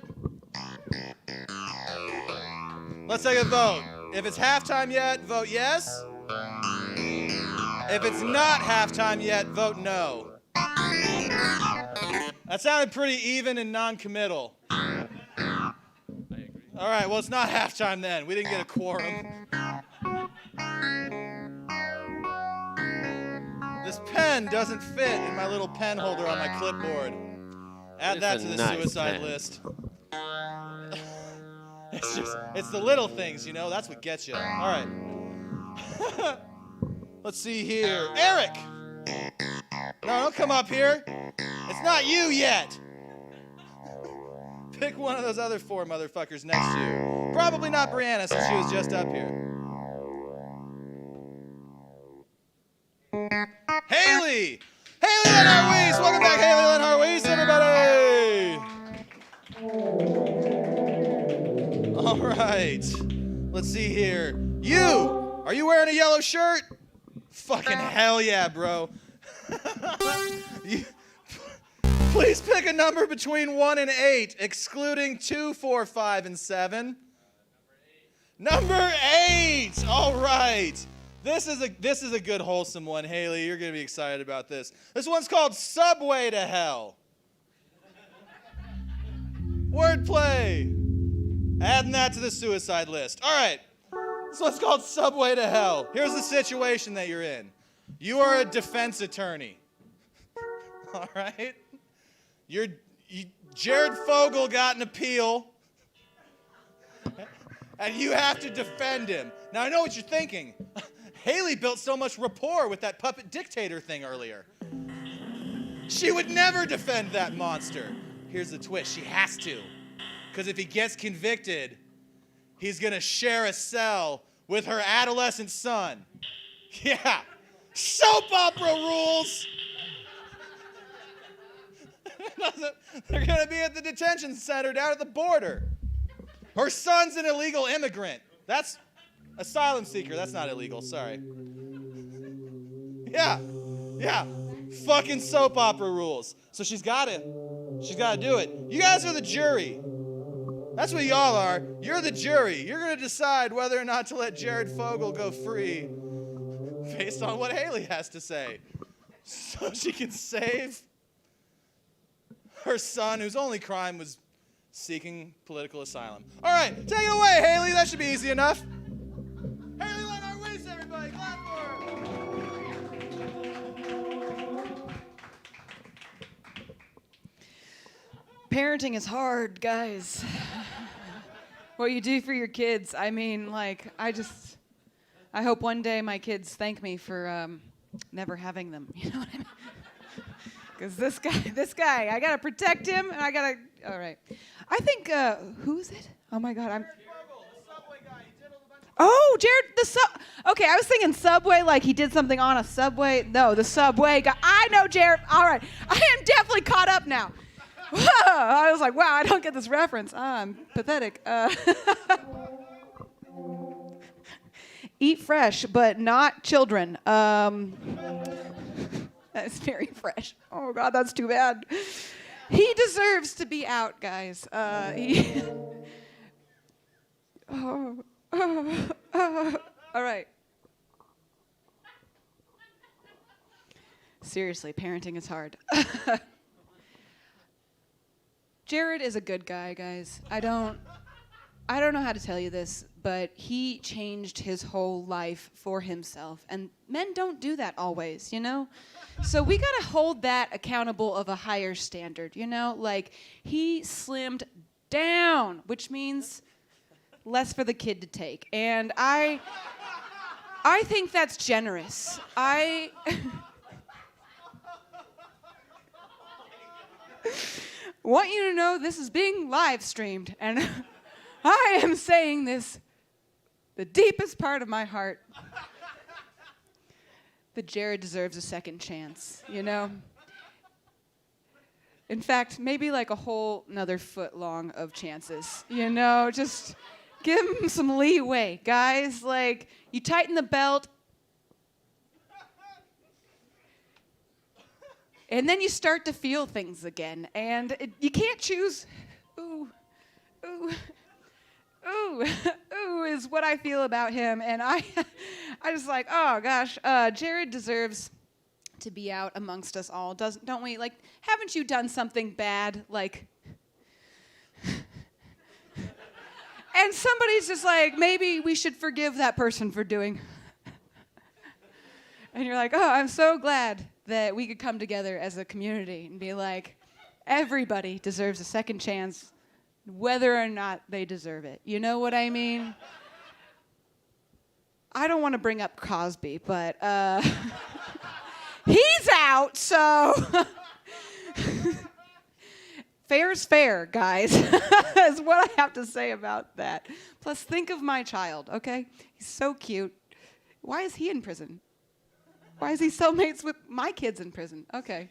Let's take a vote. If it's halftime yet, vote yes. If it's not halftime yet, vote no. That sounded pretty even and non-committal. I agree. All right. Well, it's not halftime then. We didn't get a quorum. This pen doesn't fit in my little pen holder on my clipboard. Add that to the suicide list. It's the little things, that's what gets you. All right. Let's see here. Eric! No, don't come up here. It's not you yet. Pick one of those other four motherfuckers next to you. Probably not Brianna, since she was just up here. Haley! Haley Lynn Harweese! Welcome back, Haley Lynn Harweese, everybody! All right. Let's see here. Are you wearing a yellow shirt? Fucking hell yeah, bro. Please pick a number between 1 and 8, excluding 2, 4, 5, and 7. Number 8! All right. This is a good wholesome one, Haley. You're gonna be excited about this. This one's called Subway to Hell. Wordplay. Adding that to the suicide list. All right. This one's called Subway to Hell. Here's the situation that you're in. You are a defense attorney. All right. Jared Fogle got an appeal, and you have to defend him. Now I know what you're thinking. Haley built so much rapport with that puppet dictator thing earlier. She would never defend that monster. Here's the twist. She has to. Because if he gets convicted, he's going to share a cell with her adolescent son. Yeah. Soap opera rules. They're going to be at the detention center down at the border. Her son's an illegal immigrant. That's asylum seeker. That's not illegal. Sorry. Yeah. Yeah. Fucking soap opera rules. So she's got to do it. You guys are the jury. That's what y'all are. You're the jury. You're going to decide whether or not to let Jared Fogle go free based on what Haley has to say. So she can save her son, whose only crime was seeking political asylum. All right, take it away, Haley. That should be easy enough. Haley Leonard Weiss, everybody. Clap for her. Parenting is hard, guys. What you do for your kids. I mean, like, I hope one day my kids thank me for never having them. You know what I mean? Because this guy, I gotta protect him, and all right. I think, who is it? Oh my God, Oh, Jared, okay, I was thinking Subway, like he did something on a Subway. No, the Subway guy. I know, Jared. All right, I am definitely caught up now. Whoa, I was like, wow, I don't get this reference. I'm pathetic. Eat fresh, but not children. That's very fresh. Oh, God, that's too bad. He deserves to be out, guys. All right. Seriously, parenting is hard. Jared is a good guy, guys. I don't know how to tell you this, but he changed his whole life for himself. And men don't do that always, you know? So we gotta hold that accountable of a higher standard, you know? Like, he slimmed down, which means less for the kid to take. And I think that's generous. I want you to know this is being live streamed, and I am saying this the deepest part of my heart, that Jared deserves a second chance, you know? In fact, maybe like a whole another foot long of chances, you know? Just give him some leeway, guys. Like, you tighten the belt, and then you start to feel things again, and you can't choose. Ooh, is what I feel about him, and I just like, oh gosh, Jared deserves to be out amongst us all, don't we? Like, haven't you done something bad, like? And somebody's just like, maybe we should forgive that person for doing. And you're like, oh, I'm so glad that we could come together as a community and be like, everybody deserves a second chance, whether or not they deserve it. You know what I mean? I don't want to bring up Cosby, but he's out, so fair's fair, guys, is what I have to say about that. Plus, think of my child, okay? He's so cute. Why is he in prison? Why is he cellmates with my kids in prison? Okay.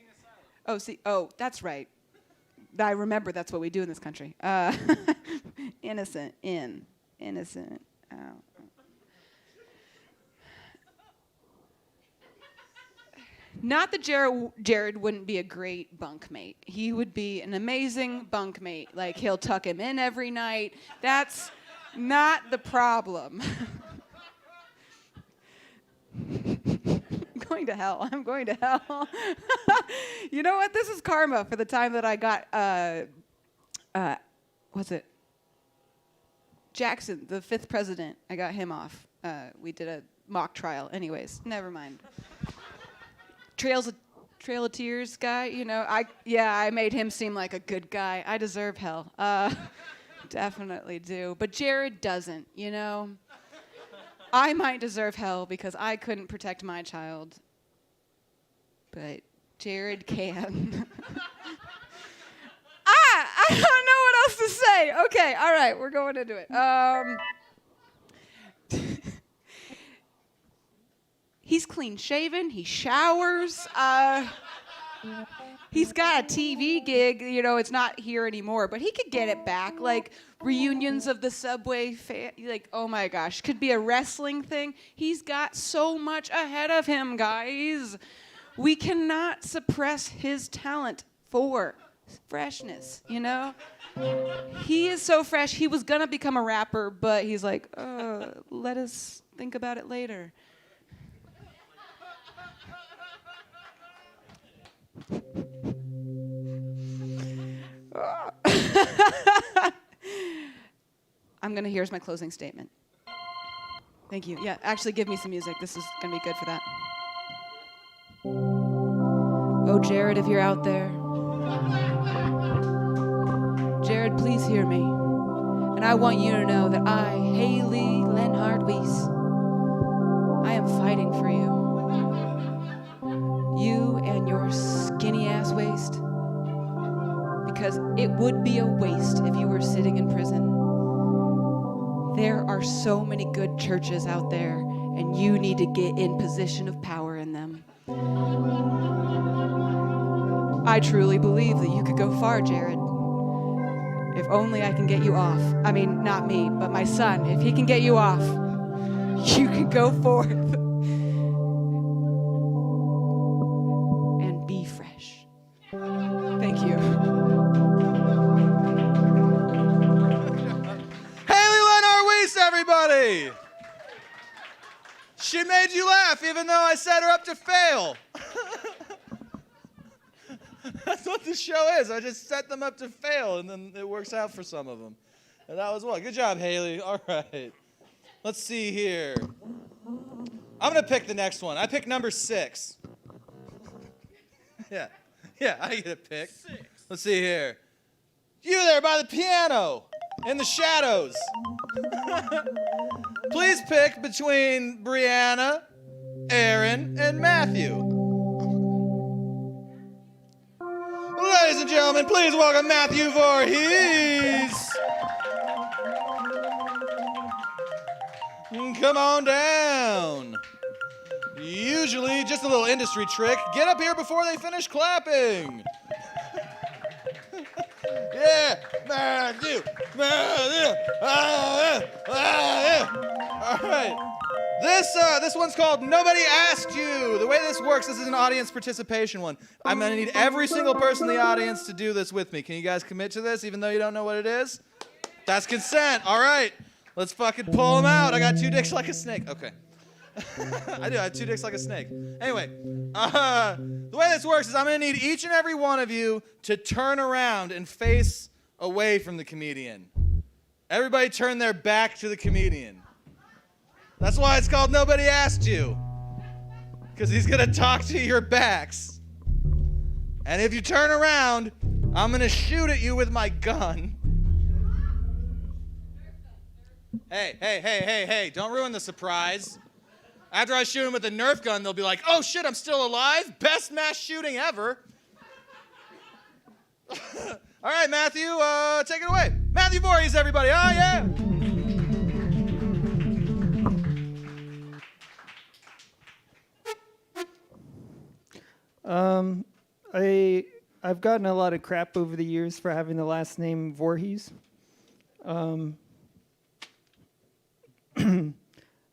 Oh, that's right. I remember that's what we do in this country. Innocent in, innocent out. Not that Jared wouldn't be a great bunkmate. He would be an amazing bunkmate. Like, he'll tuck him in every night. That's not the problem. I'm going to hell. You know what? This is karma for the time that I got, what's it? Jackson, the 5th president. I got him off. We did a mock trial. Anyways, never mind. Trail of Tears guy, you know. I made him seem like a good guy. I deserve hell. Definitely do. But Jared doesn't, you know. I might deserve hell because I couldn't protect my child. But Jared can. I don't know what else to say. Okay. Okay, all right, we're going into it. He's clean shaven. He showers. He's got a TV gig. You know, it's not here anymore, but he could get it back. Like reunions of the Subway, like, oh my gosh, could be a wrestling thing. He's got so much ahead of him, guys. We cannot suppress his talent for freshness, you know? He is so fresh. He was gonna become a rapper, but he's like, let us think about it later. Here's my closing statement. Thank you. Yeah, actually give me some music. This is gonna be good for that. Oh, Jared, if you're out there. Jared, please hear me. And I want you to know that I, Haley Lenhard Weiss, I am fighting for you. You and your skinny ass waist. Because it would be a waste if you were sitting in prison. There are so many good churches out there, and you need to get in position of power in them. I truly believe that you could go far, Jared. If only I can get you off. I mean, not me, but my son. If he can get you off, you can go forth and be fresh. Thank you. Haley Lenhard Weiss, everybody! She made you laugh even though I set her up to fail. That's what the show is. I just set them up to fail, and then it works out for some of them. And that was one. Good job, Haley. All right. Let's see here. I'm going to pick the next one. I pick number 6. Yeah, I get a pick. 6. Let's see here. You there by the piano in the shadows. Please pick between Brianna, Aaron, and Matthew. Ladies and gentlemen, please welcome Matthew Voorhees. Come on down. Usually, just a little industry trick. Get up here before they finish clapping. Yeah, Matthew. All right. This one's called Nobody Asked You. The way this works, this is an audience participation one. I'm going to need every single person in the audience to do this with me. Can you guys commit to this, even though you don't know what it is? That's consent. All right. Let's fucking pull them out. I got 2 dicks like a snake. Okay. I do. I have 2 dicks like a snake. Anyway, the way this works is I'm going to need each and every one of you to turn around and face away from the comedian. Everybody turn their back to the comedian. That's why it's called Nobody Asked You. Because he's going to talk to your backs. And if you turn around, I'm going to shoot at you with my gun. Hey, don't ruin the surprise. After I shoot him with a Nerf gun, they'll be like, oh shit, I'm still alive? Best mass shooting ever. All right, Matthew, take it away. Matthew Voorhees, everybody. Oh, yeah. I've gotten a lot of crap over the years for having the last name Voorhees.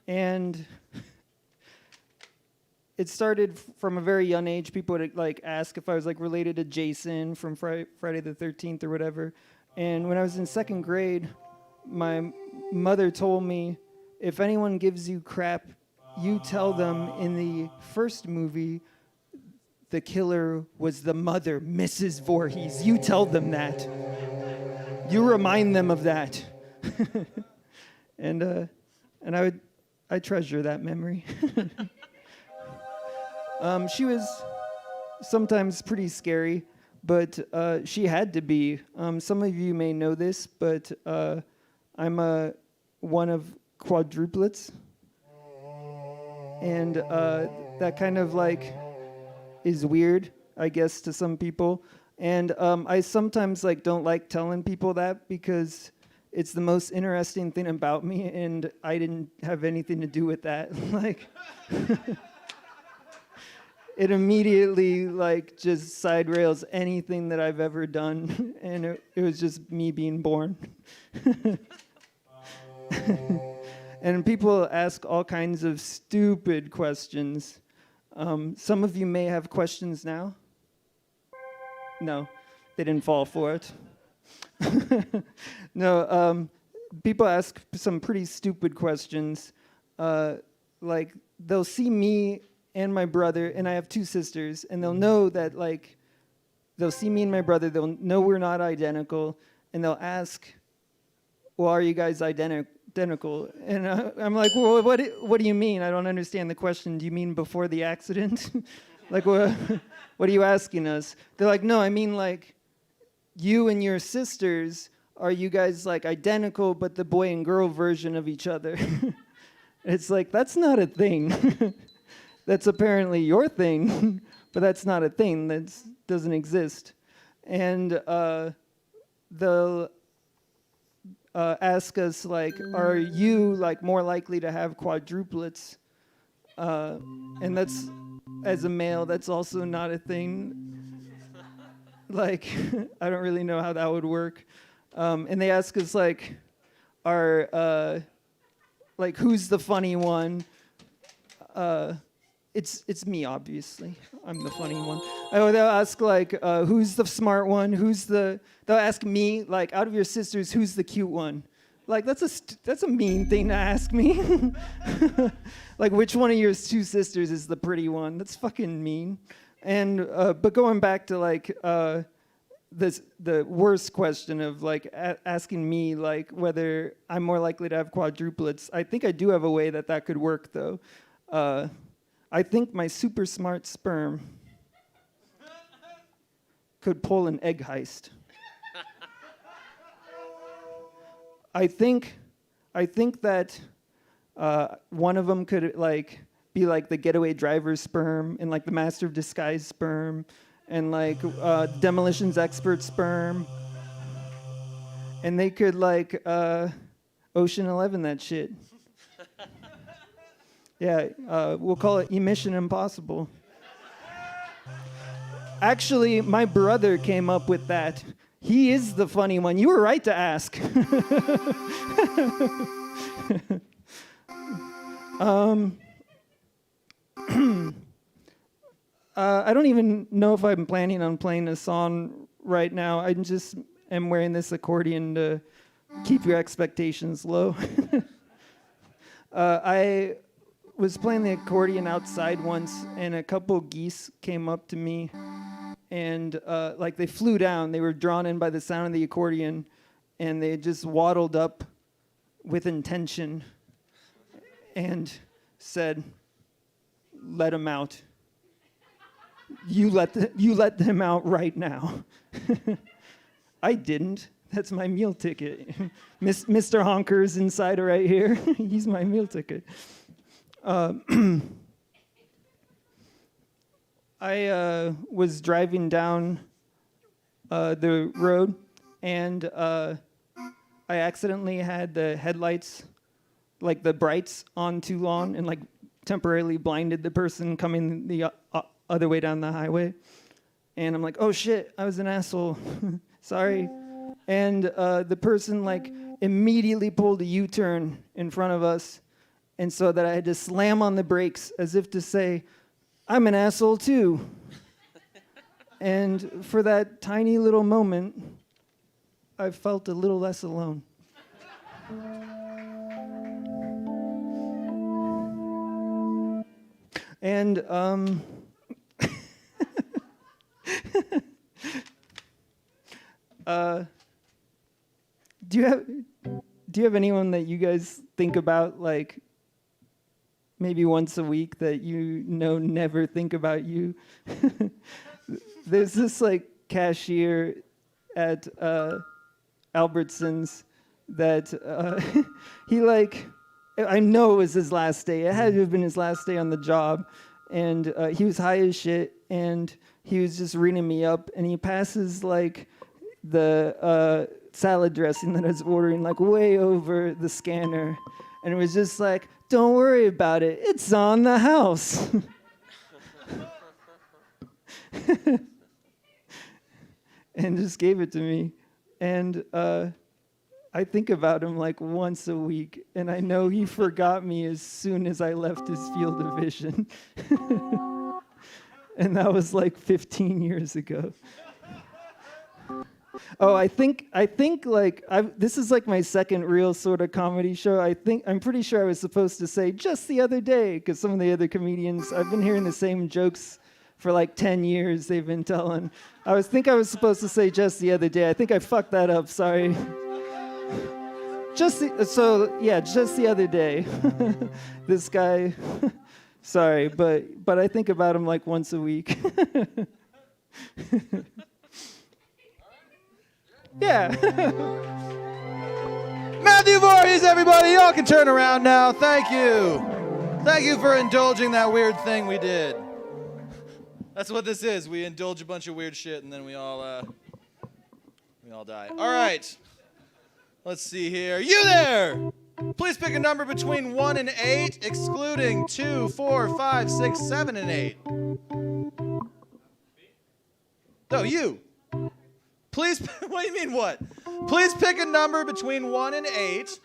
And it started from a very young age. People would like ask if I was like related to Jason from Friday the 13th or whatever. And when I was in 2nd grade, my mother told me, if anyone gives you crap, you tell them in the first movie the killer was the mother, Mrs. Voorhees. You tell them that. You remind them of that. And I treasure that memory. She was sometimes pretty scary, but she had to be. Some of you may know this, but I'm one of quadruplets. And that kind of like is weird, I guess, to some people. And I sometimes like don't like telling people that because it's the most interesting thing about me, and I didn't have anything to do with that. Like, it immediately like just side rails anything that I've ever done, and it was just me being born. And people ask all kinds of stupid questions. Some of you may have questions now. No, they didn't fall for it. No, people ask some pretty stupid questions. Like, they'll see me and my brother, and I have two sisters, and they'll know that, like, they'll see me and my brother, they'll know we're not identical, and they'll ask, well, are you guys identical? And I'm like, well, what do you mean? I don't understand the question. Do you mean before the accident? Like, what are you asking us? They're like, no, I mean, like, you and your sisters, are you guys, like, identical, but the boy and girl version of each other? It's like, that's not a thing. That's apparently your thing, but that's not a thing. That doesn't exist. And they'll ask us, like, are you, like, more likely to have quadruplets? And that's, as a male, that's also not a thing. Like, I don't really know how that would work. And they ask us, like, like, who's the funny one? It's me, obviously. I'm the funny one. Oh, they'll ask, like, who's the smart one? They'll ask me, like, out of your sisters, who's the cute one? Like, that's a mean thing to ask me. Like, which one of your two sisters is the pretty one? That's fucking mean. And but going back to, like, the worst question of, like, asking me, like, whether I'm more likely to have quadruplets, I think I do have a way that could work, though. I think my super smart sperm could pull an egg heist. I think that one of them could, like, be like the getaway driver's sperm, and, like, the master of disguise sperm, and, like, demolitions expert sperm, and they could, like, Ocean 11 that shit. Yeah, we'll call it Emission Impossible. Actually, my brother came up with that. He is the funny one. You were right to ask. I don't even know if I'm planning on playing a song right now. I just am wearing this accordion to keep your expectations low. I was playing the accordion outside once, and a couple geese came up to me, and like, they flew down. They were drawn in by the sound of the accordion, and they just waddled up with intention and said, "Let him out. You let them out right now." I didn't. That's my meal ticket. Mr. Honker's inside right here. He's my meal ticket. I was driving down the road, and I accidentally had the headlights, like the brights, on too long, and, like, temporarily blinded the person coming the other way down the highway. And I'm like, oh shit, I was an asshole. Sorry. And the person, like, immediately pulled a U-turn in front of us, and so that I had to slam on the brakes as if to say, I'm an asshole too. And for that tiny little moment, I felt a little less alone. And do you have anyone that you guys think about, like, maybe once a week, that you know never think about you? There's this, like, cashier at Albertsons that he, like, I know it was his last day. It had to have been his last day on the job. And he was high as shit, and he was just reading me up, and he passes, like, the salad dressing that I was ordering, like way over the scanner. And it was just like, don't worry about it. It's on the house. And just gave it to me. And I think about him like once a week, and I know he forgot me as soon as I left his field of vision. And that was like 15 years ago. Oh, I think like this is like my second real sort of comedy show. I'm pretty sure I was supposed to say just the other day, because some of the other comedians, I've been hearing the same jokes for like 10 years they've been telling. I was supposed to say just the other day. I think I fucked that up, sorry. Just the other day. This guy, sorry, but I think about him like once a week. Yeah. Matthew Voorhees, everybody. Y'all can turn around now. Thank you. Thank you for indulging that weird thing we did. That's what this is. We indulge a bunch of weird shit, and then we all die. All right. Let's see here. You there! Please pick a number between 1 and 8, excluding 2, 4, 5, 6, 7, and 8. No, you. Please, what do you mean what? Please pick a number between 1 and 8,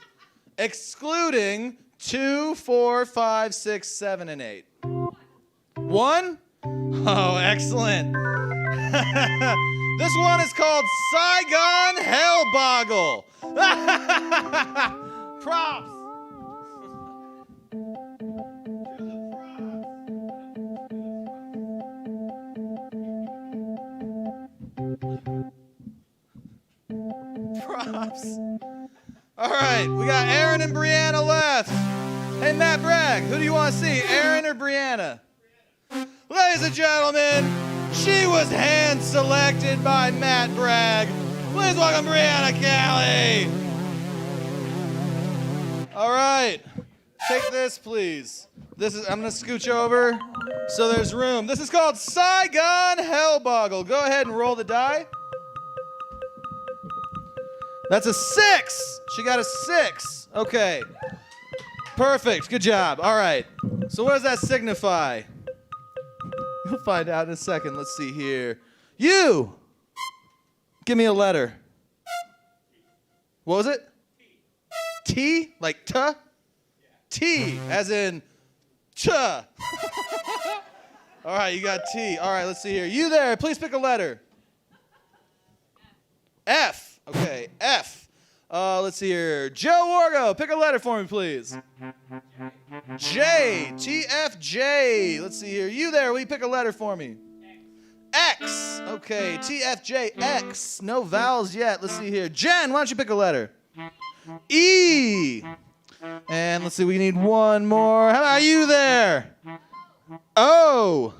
excluding 2, 4, 5, 6, 7, and 8. 1? Oh, excellent. This one is called Saigon Hellboggle. Props. Props. All right, we got Aaron and Brianna left. Hey, Matt Bragg, who do you want to see, Aaron or Brianna? Ladies and gentlemen, she was hand-selected by Matt Bragg. Please welcome Brianna Cali. All right, take this, please. I'm gonna scooch over so there's room. This is called Saigon Hellboggle. Go ahead and roll the die. That's a 6. She got a 6. Okay. Perfect. Good job. All right. So what does that signify? We'll find out in a second. Let's see here. You. Give me a letter. What was it? T? Like T? T, as in Ch. All right, you got T. All right, let's see here. You there, please pick a letter. F. Okay, F. Let's see here. Joe Wargo, pick a letter for me, please. J. TFJ. Let's see here. You there, will you pick a letter for me? X. Okay, TFJ, X. No vowels yet. Let's see here. Jen, why don't you pick a letter? E. And let's see, we need one more. How about you there? O.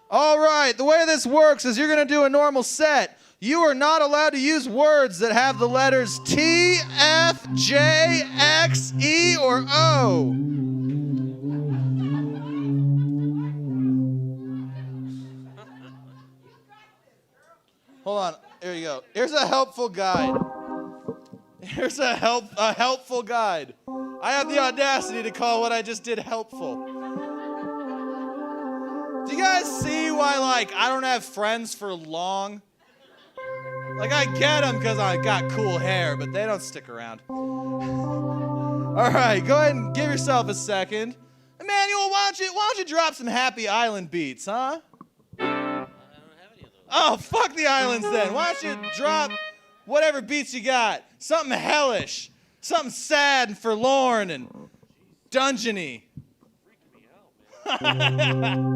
All right, the way this works is you're going to do a normal set. You are not allowed to use words that have the letters T, F, J, X, E, or O. Hold on. Here you go. Here's a helpful guide. Here's a helpful guide. I have the audacity to call what I just did helpful. Do you guys see why, like, I don't have friends for long? Like, I get them because I got cool hair, but they don't stick around. All right, go ahead and give yourself a second. Emmanuel, why don't you drop some Happy Island beats, huh? I don't have any of those. Oh, fuck the islands then. Why don't you drop whatever beats you got? Something hellish. Something sad and forlorn and dungeony. Freaking me out, man.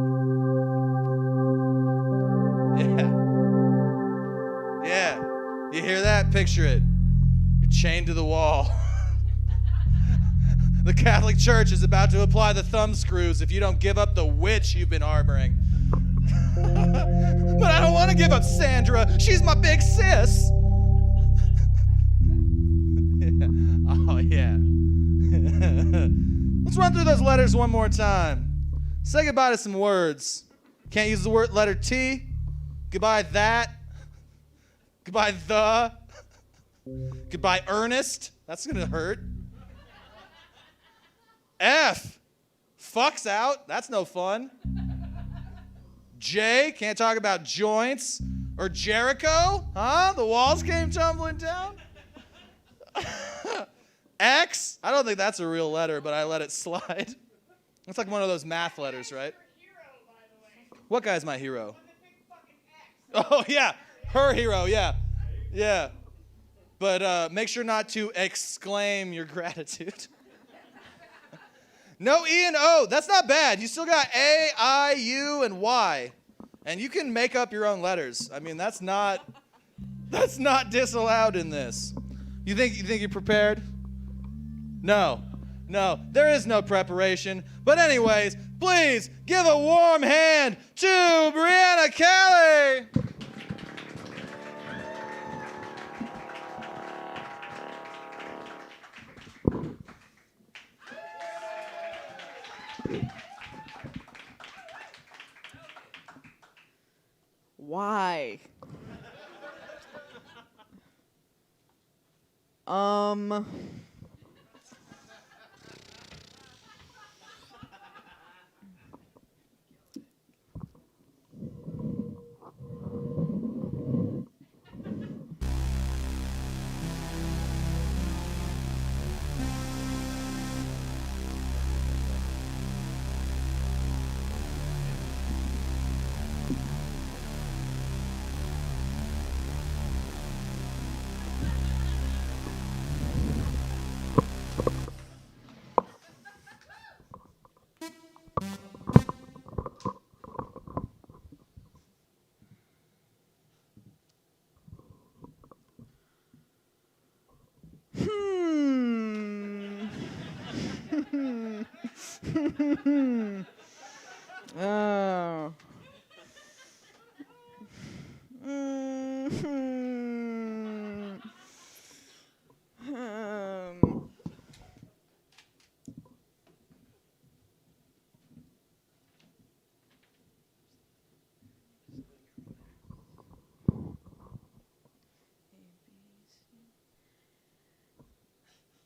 Yeah. You hear that? Picture it. You're chained to the wall. The Catholic Church is about to apply the thumb screws if you don't give up the witch you've been harboring. But I don't want to give up Sandra. She's my big sis. Oh, yeah. Let's run through those letters one more time. Say goodbye to some words. Can't use the word letter T. Goodbye that. Goodbye the. Goodbye, Ernest. That's gonna hurt. F. Fucks out. That's no fun. J. Can't talk about joints. Or Jericho. Huh? The walls came tumbling down. X. I don't think that's a real letter, but I let it slide. It's like one of those math letters, right? What guy's my hero? Oh, yeah. Her hero, yeah. Yeah. But make sure not to exclaim your gratitude. No E and O. That's not bad. You still got A, I, U, and Y. And you can make up your own letters. I mean, that's not disallowed in this. You think you're prepared? No. There is no preparation. But anyways, please give a warm hand to Brianna Kelly. Why? Oh.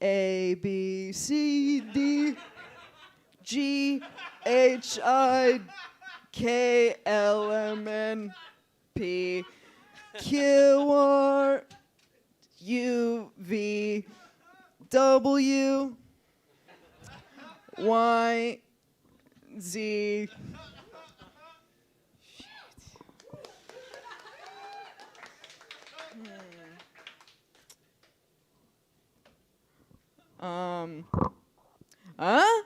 A, B, C, D, G, H, I, K, L, M, N, P, Q, R, U, V, W, Y, Z. Huh?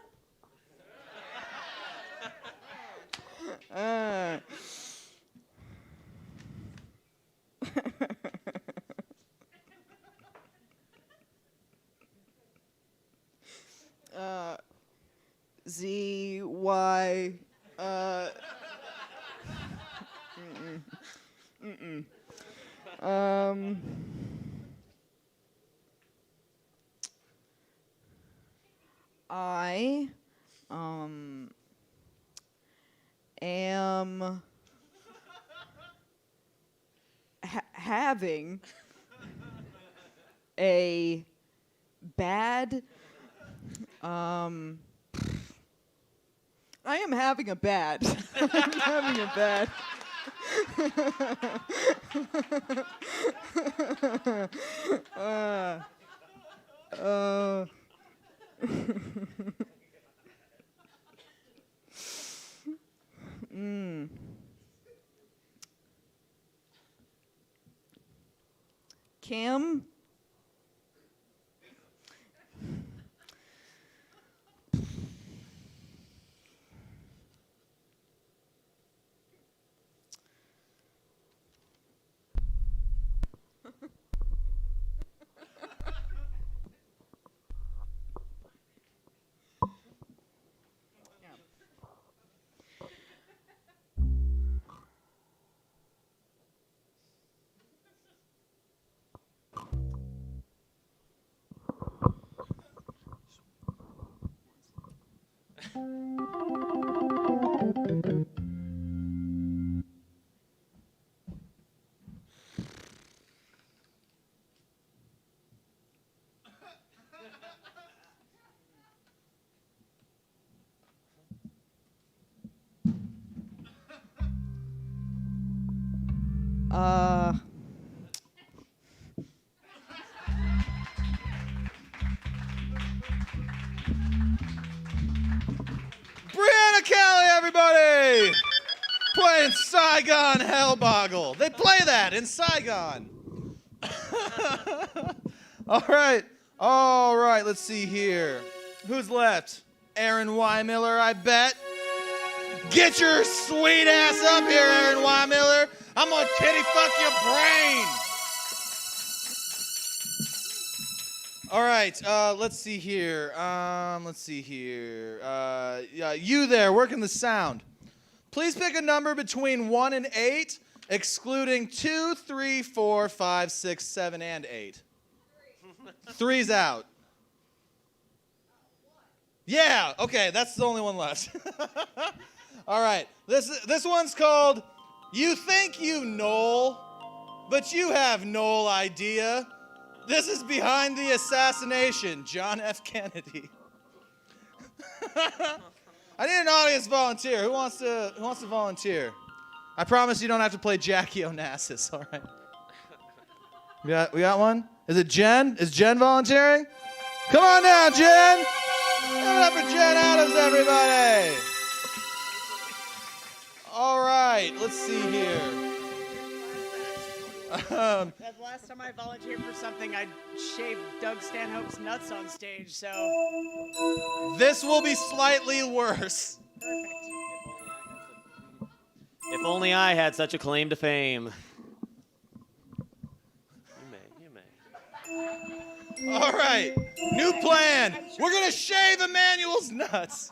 Z, Y, I am having a bad I am having a bad I'm having a bad Cam? Brianna Kelly, everybody! Playing Saigon Hellboggle. They play that in Saigon. All right, let's see here. Who's left? Aaron Miller, I bet. Get your sweet ass up here, Aaron Miller. I'm gonna titty fuck your brain. All right, let's see here. Yeah, you there, working the sound. Please pick a number between 1 and 8, excluding 2, 3, 4, 5, 6, 7, and 8. 3's out. Yeah, okay, that's the only one left. All right, this one's called You Think You Know, but You Have No Idea. This is Behind the Assassination, John F. Kennedy. I need an audience volunteer. Who wants to volunteer? I promise you don't have to play Jackie Onassis, all right? We got one? Is it Jen? Is Jen volunteering? Come on down, Jen! Give it up for Jen Adams, everybody! All right, let's see here. The last time I volunteered for something, I shaved Doug Stanhope's nuts on stage, so... This will be slightly worse. Perfect. If only I had such a claim to fame. You may. All right, new plan. We're gonna shave Emmanuel's nuts.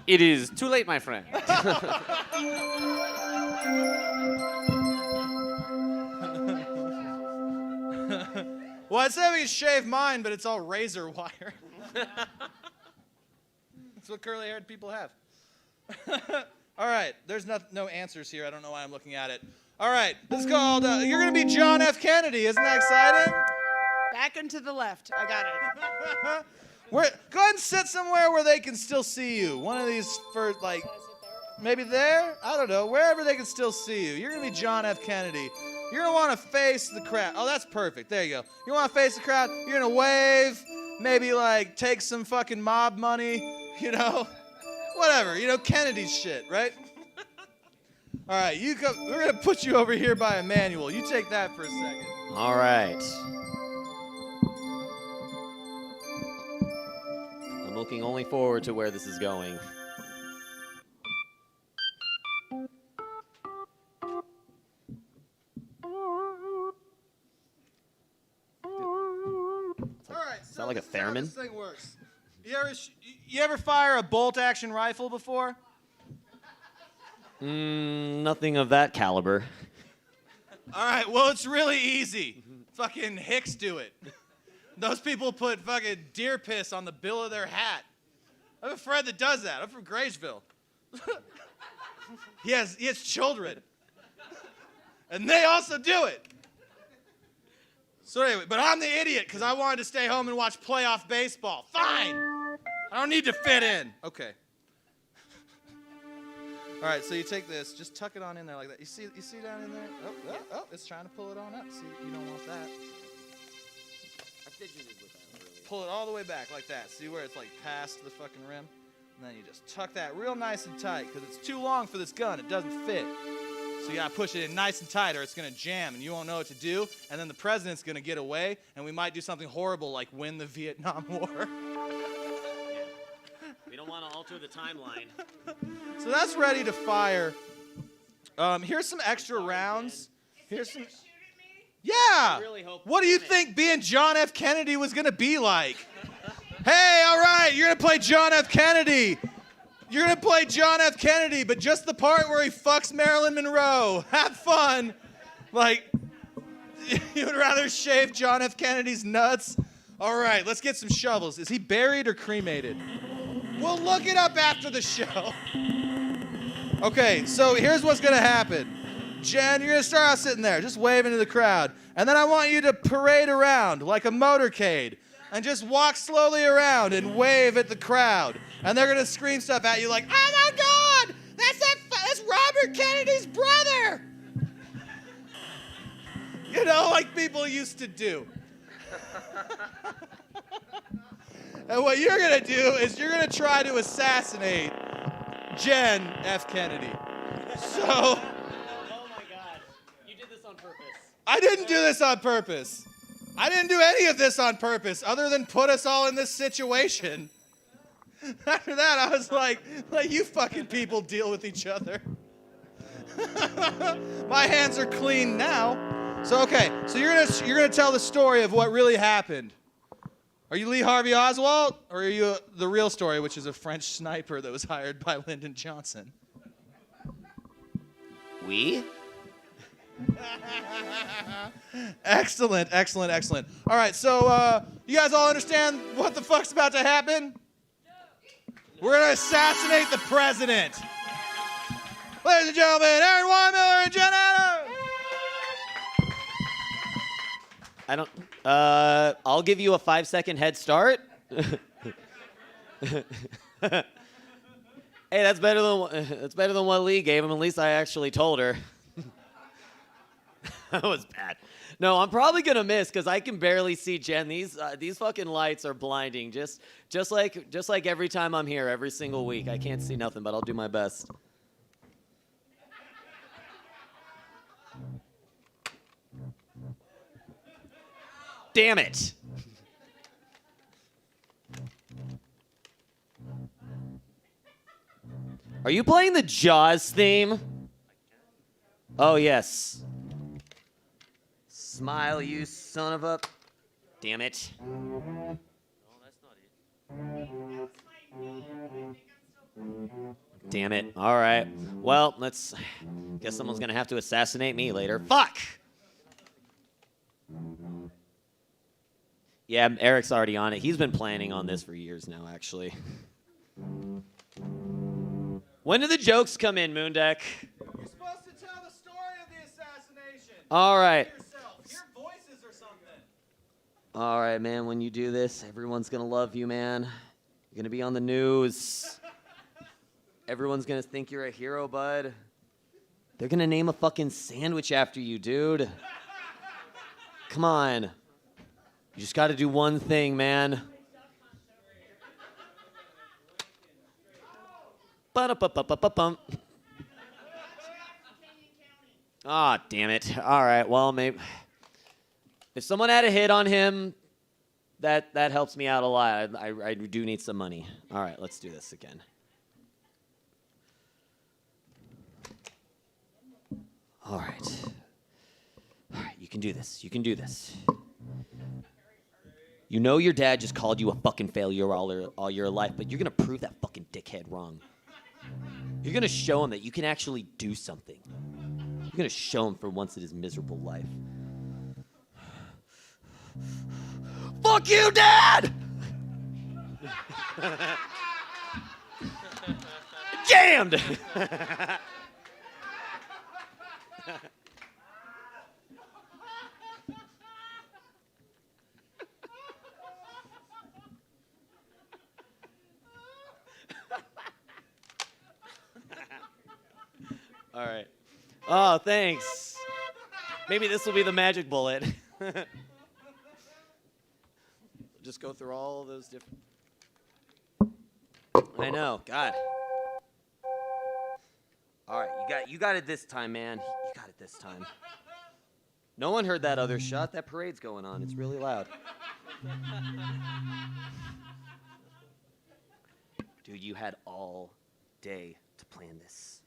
It is too late, my friend. Well, I said we could shave mine, but it's all razor wire. That's what curly-haired people have. All right, there's no answers here. I don't know why I'm looking at it. All right, this is called, you're going to be John F. Kennedy. Isn't that exciting? Back and to the left. I got it. Go ahead and sit somewhere where they can still see you. One of these for, like, maybe there? I don't know. Wherever they can still see you. You're going to be John F. Kennedy. You're going to want to face the crowd. Oh, that's perfect. There you go. You want to face the crowd. You're going to wave. Maybe, like, take some fucking mob money. You know? Whatever. You know, Kennedy's shit, right? All right. We're going to put you over here by Emmanuel. You take that for a second. All right. I'm looking only forward to where this is going. Is that like a theremin? This thing works. You ever fire a bolt-action rifle before? Nothing of that caliber. All right, well, it's really easy. Fucking Hicks do it. Those people put fucking deer piss on the bill of their hat. I have a friend that does that. I'm from Grangeville. He has children. And they also do it. So anyway, but I'm the idiot because I wanted to stay home and watch playoff baseball. Fine. I don't need to fit in. Okay. All right, so you take this, just tuck it on in there like that. You see down in there? Oh, it's trying to pull it on up. See, you don't want that. I fidgeted with that earlier. Pull it all the way back like that. See where it's like past the fucking rim? And then you just tuck that real nice and tight because it's too long for this gun. It doesn't fit. So you gotta push it in nice and tight or it's gonna jam and you won't know what to do. And then the president's gonna get away and we might do something horrible like win the Vietnam War. We don't want to alter the timeline. So that's ready to fire. Here's some extra rounds. Here's some. Yeah. really hope What do you think being John F. Kennedy was gonna be like? Hey, all right, you're gonna play John F. Kennedy. You're gonna play John F. Kennedy, but just the part where he fucks Marilyn Monroe. Have fun. Like, you would rather shave John F. Kennedy's nuts? All right, let's get some shovels. Is he buried or cremated? We'll look it up after the show. Okay, so here's what's gonna happen. Jen, you're gonna start out sitting there, just waving to the crowd. And then I want you to parade around like a motorcade and just walk slowly around and wave at the crowd. And they're gonna scream stuff at you like, oh my God, that's Robert Kennedy's brother. You know, like people used to do. And what you're going to do is you're going to try to assassinate Jen F. Kennedy. So. Oh my God. You did this on purpose. I didn't do this on purpose. I didn't do any of this on purpose other than put us all in this situation. After that, I was like, you fucking people deal with each other. My hands are clean now. So, okay, so you're gonna tell the story of what really happened. Are you Lee Harvey Oswald, or are you the real story, which is a French sniper that was hired by Lyndon Johnson? We? Excellent, excellent, excellent. All right, so you guys all understand what the fuck's about to happen? We're going to assassinate the president. Ladies and gentlemen, Aaron Weinmiller and Jen Adams. I don't. I'll give you a 5-second head start. Hey, that's better than what Lee gave him. At least I actually told her. That was bad. No, I'm probably gonna miss because I can barely see Jen. These fucking lights are blinding. Just like every time I'm here, every single week. I can't see nothing, but I'll do my best. Damn it! Are you playing the Jaws theme? Oh yes. Smile, you son of a... Damn it. No, that's not it. Damn it. All right. Well, guess someone's gonna have to assassinate me later. Fuck! Yeah, Eric's already on it. He's been planning on this for years now, actually. When do the jokes come in, Mundek? You're supposed to tell the story of the assassination. All right. Hear voices or something. All right, man, when you do this, everyone's gonna love you, man. You're gonna be on the news. Everyone's gonna think you're a hero, bud. They're gonna name a fucking sandwich after you, dude. Come on. You just gotta do one thing, man. Ba-da-ba-ba-ba-bum. Ah, damn it. All right, well, maybe if someone had a hit on him, that helps me out a lot. I do need some money. All right, let's do this again. All right. All right, you can do this. You can do this. You know your dad just called you a fucking failure all your life, but you're gonna prove that fucking dickhead wrong. You're gonna show him that you can actually do something. You're gonna show him for once in his miserable life. Fuck you, Dad! Jammed! All right. Oh, thanks. Maybe this will be the magic bullet. Just go through all of those different... I know. God. All right. You got it this time, man. You got it this time. No one heard that other shot. That parade's going on. It's really loud. Dude, you had all day to plan this.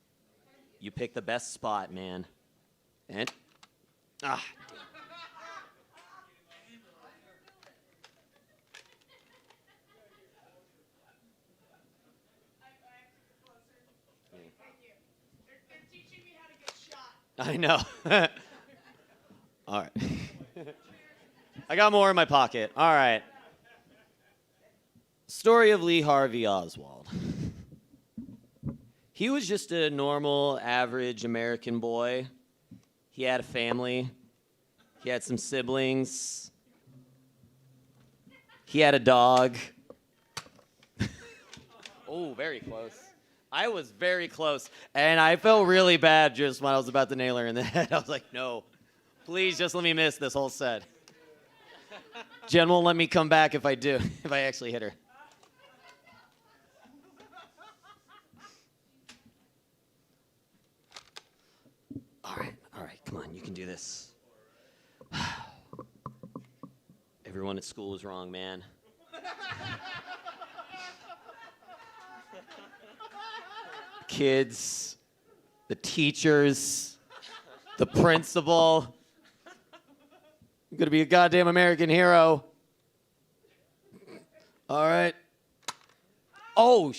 You picked the best spot, man. And... Ah. I know. All right. I got more in my pocket. All right. Story of Lee Harvey Oswald. He was just a normal, average American boy. He had a family. He had some siblings. He had a dog. Oh, very close. I was very close, and I felt really bad just when I was about to nail her in the head. I was like, no, Please just let me miss this whole set. Jen won't let me come back if I do, if I actually hit her. All right, come on, you can do this. Everyone at school was wrong, man. Kids, the teachers, the principal. I'm gonna be a goddamn American hero. All right. Oh,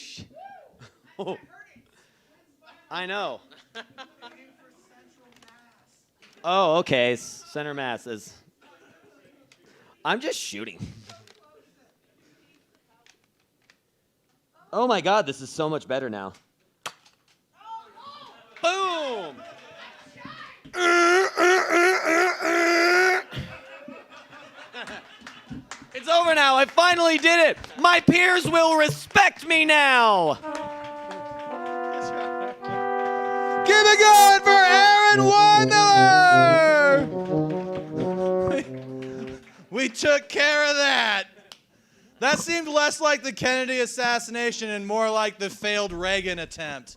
oh. I know. Oh, okay. Center mass is. I'm just shooting. Oh my God, this is so much better now. Boom! It's over now. I finally did it. My peers will respect me now. Keep it going for Aaron Weinmiller! We took care of that. That seemed less like the Kennedy assassination and more like the failed Reagan attempt.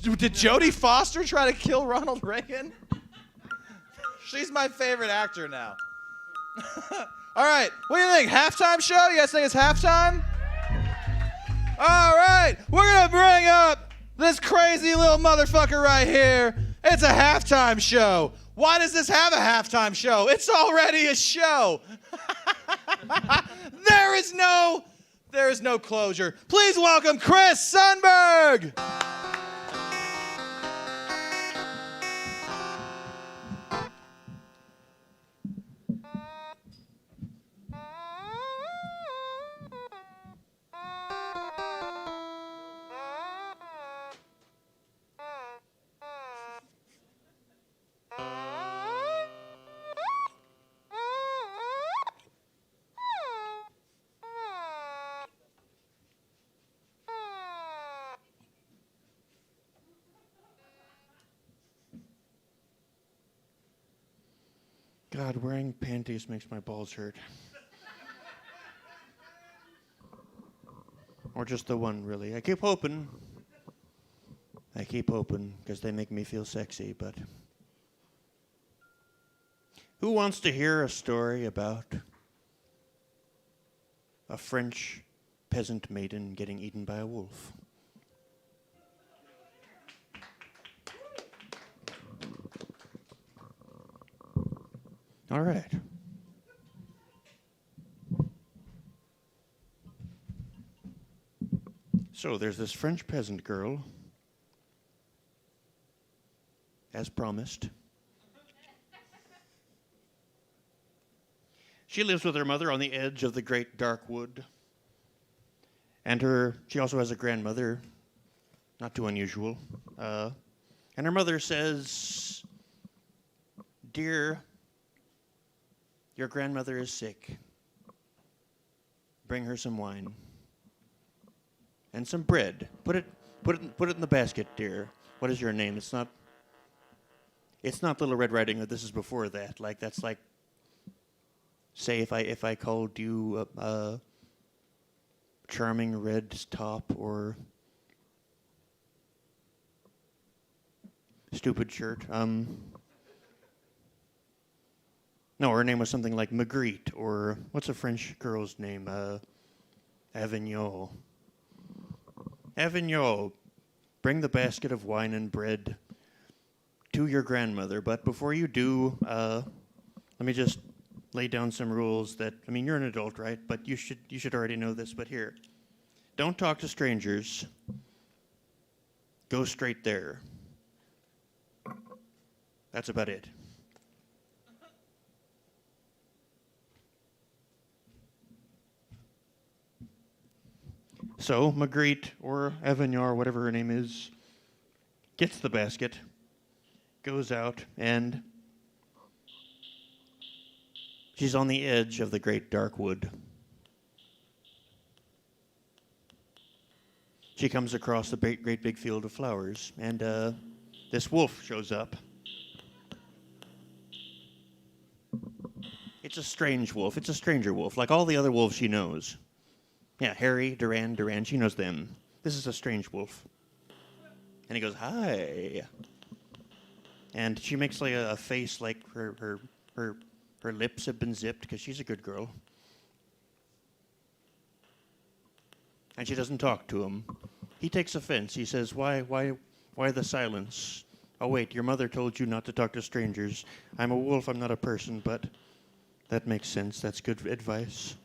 Did Jodie Foster try to kill Ronald Reagan? She's my favorite actor now. All right, what do you think? Halftime show? You guys think it's halftime? All right, we're gonna bring up this crazy little motherfucker right here. It's a halftime show. Why does this have a halftime show? It's already a show. There is no closure. Please welcome Chris Sundberg. God, wearing panties makes my balls hurt. Or just the one, really. I keep hoping, because they make me feel sexy, but... Who wants to hear a story about a French peasant maiden getting eaten by a wolf? All right. So there's this French peasant girl, as promised. She lives with her mother on the edge of the great dark wood. And she also has a grandmother, not too unusual. And her mother says, "Dear, your grandmother is sick. Bring her some wine and some bread. Put it in the basket, dear. What is your name?" It's not Little Red Riding Hood. This is before that. Like that's like, say if I called you Charming Red Top or Stupid Shirt. No, her name was something like Magritte, or what's a French girl's name? Avignon. Avignon, bring the basket of wine and bread to your grandmother. But before you do, let me just lay down some rules that, I mean, you're an adult, right? But you should already know this, but here. Don't talk to strangers. Go straight there. That's about it. So Magritte, or Avignon, or whatever her name is, gets the basket, goes out, and she's on the edge of the great dark wood. She comes across the great big field of flowers, and this wolf shows up. It's a strange wolf. It's a stranger wolf, like all the other wolves she knows. Yeah, Harry, Duran, she knows them. This is a strange wolf. And he goes, hi. And she makes like a face like her lips have been zipped because she's a good girl. And she doesn't talk to him. He takes offense. He says, why the silence? Oh, wait, your mother told you not to talk to strangers. I'm a wolf, I'm not a person, but that makes sense. That's good advice.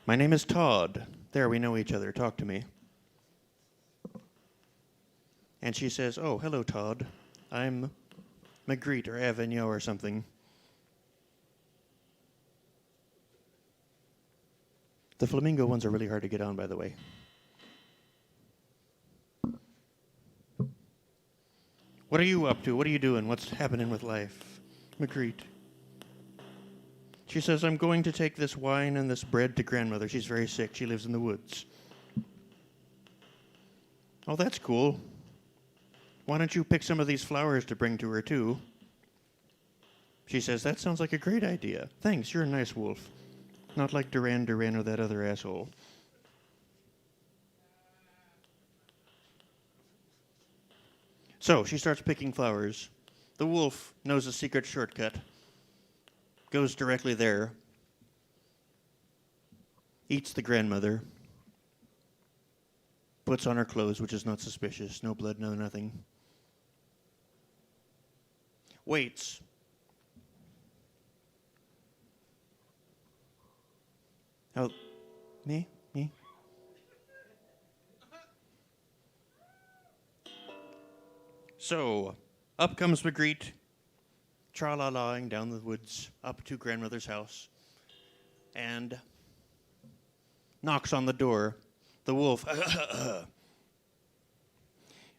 My name is Todd. There, we know each other. Talk to me. And she says, oh, hello, Todd. I'm Magritte or Avignon or something. The flamingo ones are really hard to get on, by the way. What are you up to? What are you doing? What's happening with life? Magritte. She says, I'm going to take this wine and this bread to grandmother. She's very sick. She lives in the woods. Oh, that's cool. Why don't you pick some of these flowers to bring to her, too? She says, that sounds like a great idea. Thanks, you're a nice wolf. Not like Duran or that other asshole. So she starts picking flowers. The wolf knows a secret shortcut. Goes directly there. Eats the grandmother. Puts on her clothes, which is not suspicious. No blood, no nothing. Waits. Oh, me? So, up comes Magritte, tra-la-laing down the woods, up to grandmother's house, and knocks on the door. The wolf,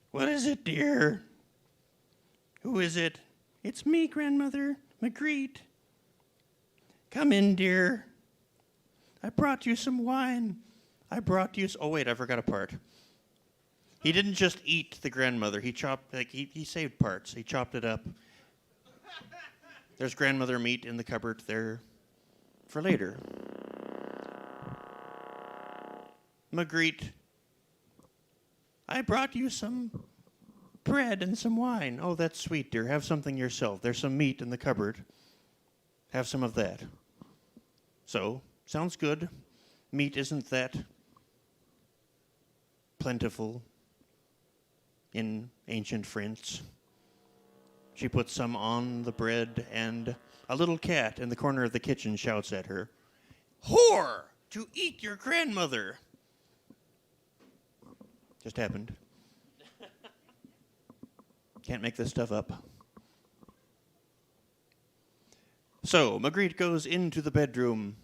what is it, dear? Who is it? It's me, grandmother, Magritte. Come in, dear. I brought you some wine. Oh, wait, I forgot a part. He didn't just eat the grandmother. He chopped, he saved parts. He chopped it up. There's grandmother meat in the cupboard there for later. Magritte, I brought you some bread and some wine. Oh, that's sweet, dear. Have something yourself. There's some meat in the cupboard. Have some of that. So, sounds good. Meat isn't that plentiful in ancient France. She puts some on the bread, and a little cat in the corner of the kitchen shouts at her, "Whore! To eat your grandmother!" Just happened. Can't make this stuff up. So, Magritte goes into the bedroom,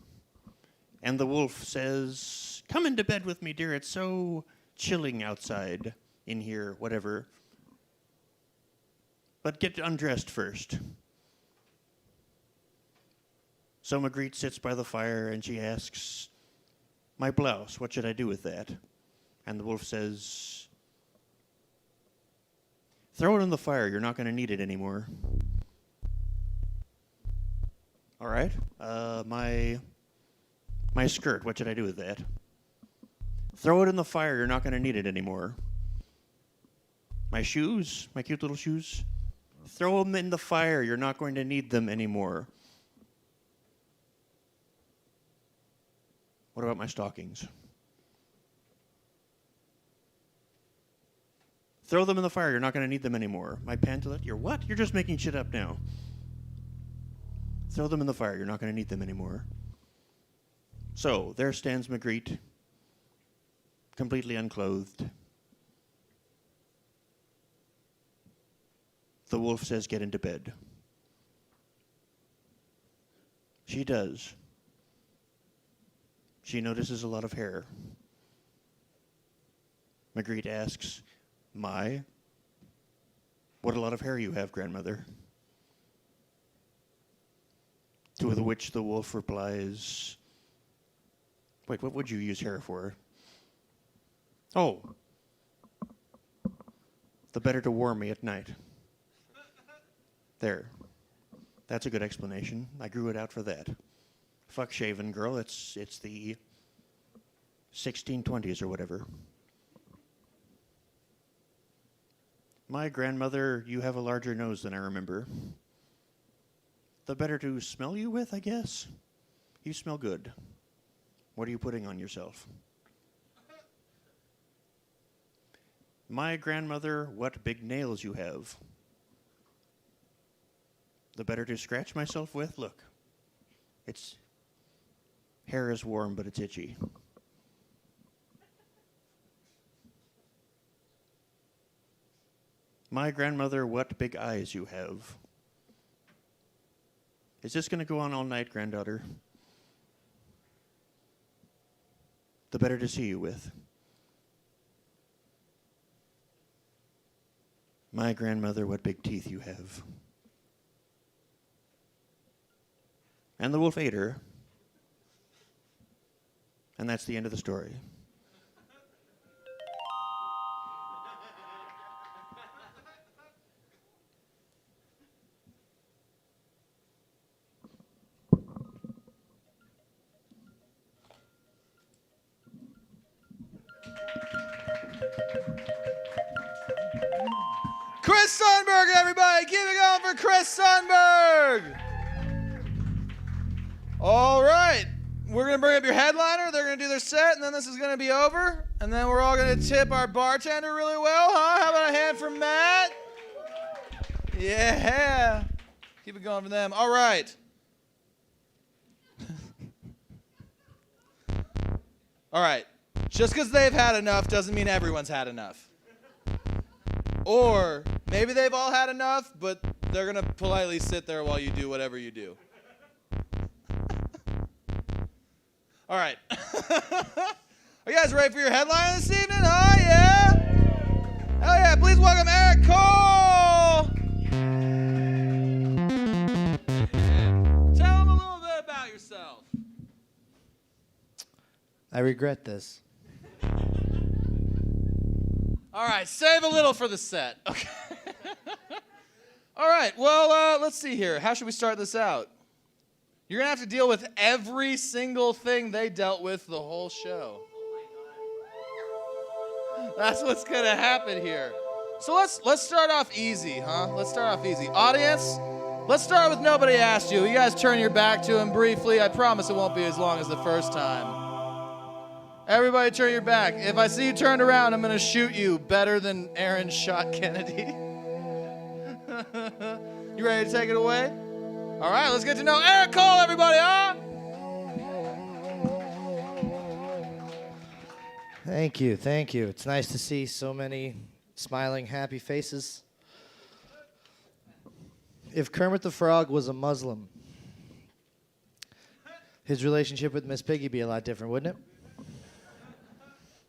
and the wolf says, "Come into bed with me, dear. It's so chilling outside, in here, whatever. But get undressed first." So Magritte sits by the fire, and she asks, "My blouse, what should I do with that?" And the wolf says, "Throw it in the fire. You're not going to need it anymore." All right. My skirt, what should I do with that? Throw it in the fire. You're not going to need it anymore. My shoes, my cute little shoes. Throw them in the fire. You're not going to need them anymore. What about my stockings? Throw them in the fire. You're not going to need them anymore. My pantalette. You're what? You're just making shit up now. Throw them in the fire. You're not going to need them anymore. So, there stands Magritte, completely unclothed. The wolf says, "Get into bed." She does. She notices a lot of hair. Magritte asks, "What a lot of hair you have, grandmother." To which the wolf replies, wait, what would you use hair for? Oh, the better to warm me at night. There. That's a good explanation. I grew it out for that. Fuck shaven girl, it's the 1620s or whatever. My grandmother, you have a larger nose than I remember. The better to smell you with, I guess. You smell good. What are you putting on yourself? My grandmother, what big nails you have. The better to scratch myself with, look. It's hair is warm, but it's itchy. My grandmother, what big eyes you have. Is this going to go on all night, granddaughter? The better to see you with. My grandmother, what big teeth you have. And the wolf ate her. And that's the end of the story. Chris Sundberg, everybody! Keep it going for Chris Sundberg! All right. We're going to bring up your headliner. They're going to do their set, and then this is going to be over. And then we're all going to tip our bartender really well, huh? How about a hand for Matt? Yeah. Keep it going for them. All right. All right. Just because they've had enough doesn't mean everyone's had enough. Or maybe they've all had enough, but they're going to politely sit there while you do whatever you do. All right. Are you guys ready for your headline this evening? Oh, yeah. Hell yeah. Please welcome Eric Cole. Tell him a little bit about yourself. I regret this. All right. Save a little for the set. Okay. All right. Well, let's see here. How should we start this out? You're going to have to deal with every single thing they dealt with the whole show. That's what's going to happen here. So let's start off easy, huh? Let's start off easy. Audience, let's start with Nobody Asked You. You guys turn your back to him briefly. I promise it won't be as long as the first time. Everybody turn your back. If I see you turned around, I'm going to shoot you better than Aaron shot Kennedy. You ready to take it away? All right, let's get to know Eric Cole, everybody, huh? Thank you, thank you. It's nice to see so many smiling, happy faces. If Kermit the Frog was a Muslim, his relationship with Miss Piggy would be a lot different, wouldn't it?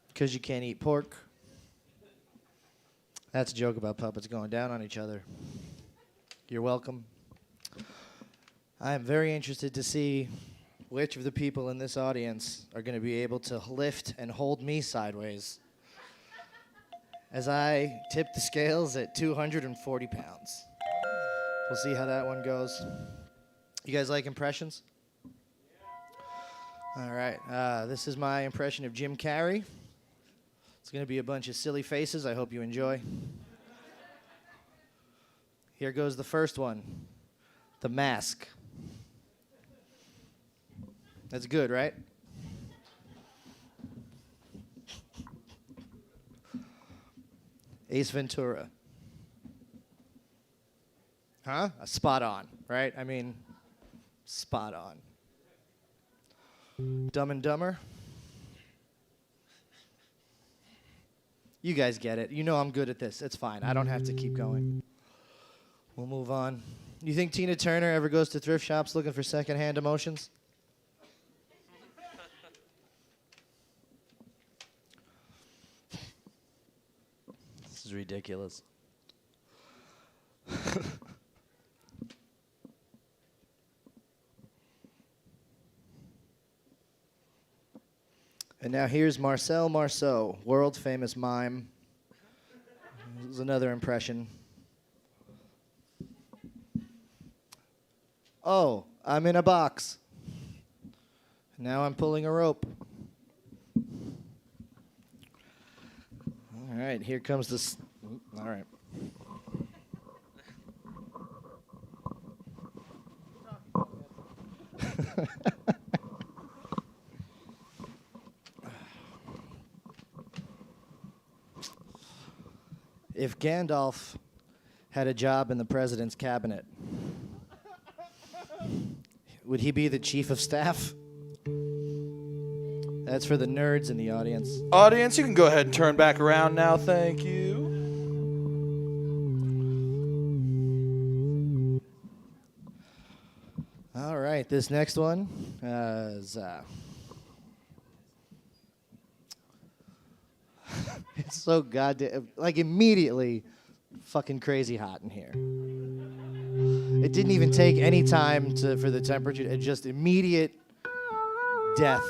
Because you can't eat pork. That's a joke about puppets going down on each other. You're welcome. I am very interested to see which of the people in this audience are going to be able to lift and hold me sideways as I tip the scales at 240 pounds. We'll see how that one goes. You guys like impressions? All right. This is my impression of Jim Carrey. It's going to be a bunch of silly faces. I hope you enjoy. Here goes the first one. The Mask. That's good, right? Ace Ventura. Huh? Spot on, right? I mean, spot on. Dumb and Dumber. You guys get it. You know I'm good at this. It's fine. I don't have to keep going. We'll move on. You think Tina Turner ever goes to thrift shops looking for secondhand emotions? This is ridiculous. And now here's Marcel Marceau, world famous mime. This is another impression. Oh, I'm in a box. Now I'm pulling a rope. All right, here comes this. All right. If Gandalf had a job in the president's cabinet, would he be the chief of staff? That's for the nerds in the audience. Audience, you can go ahead and turn back around now. Thank you. All right, this next one is it's so goddamn, like, immediately fucking crazy hot in here. It didn't even take any time for the temperature. It just immediate death.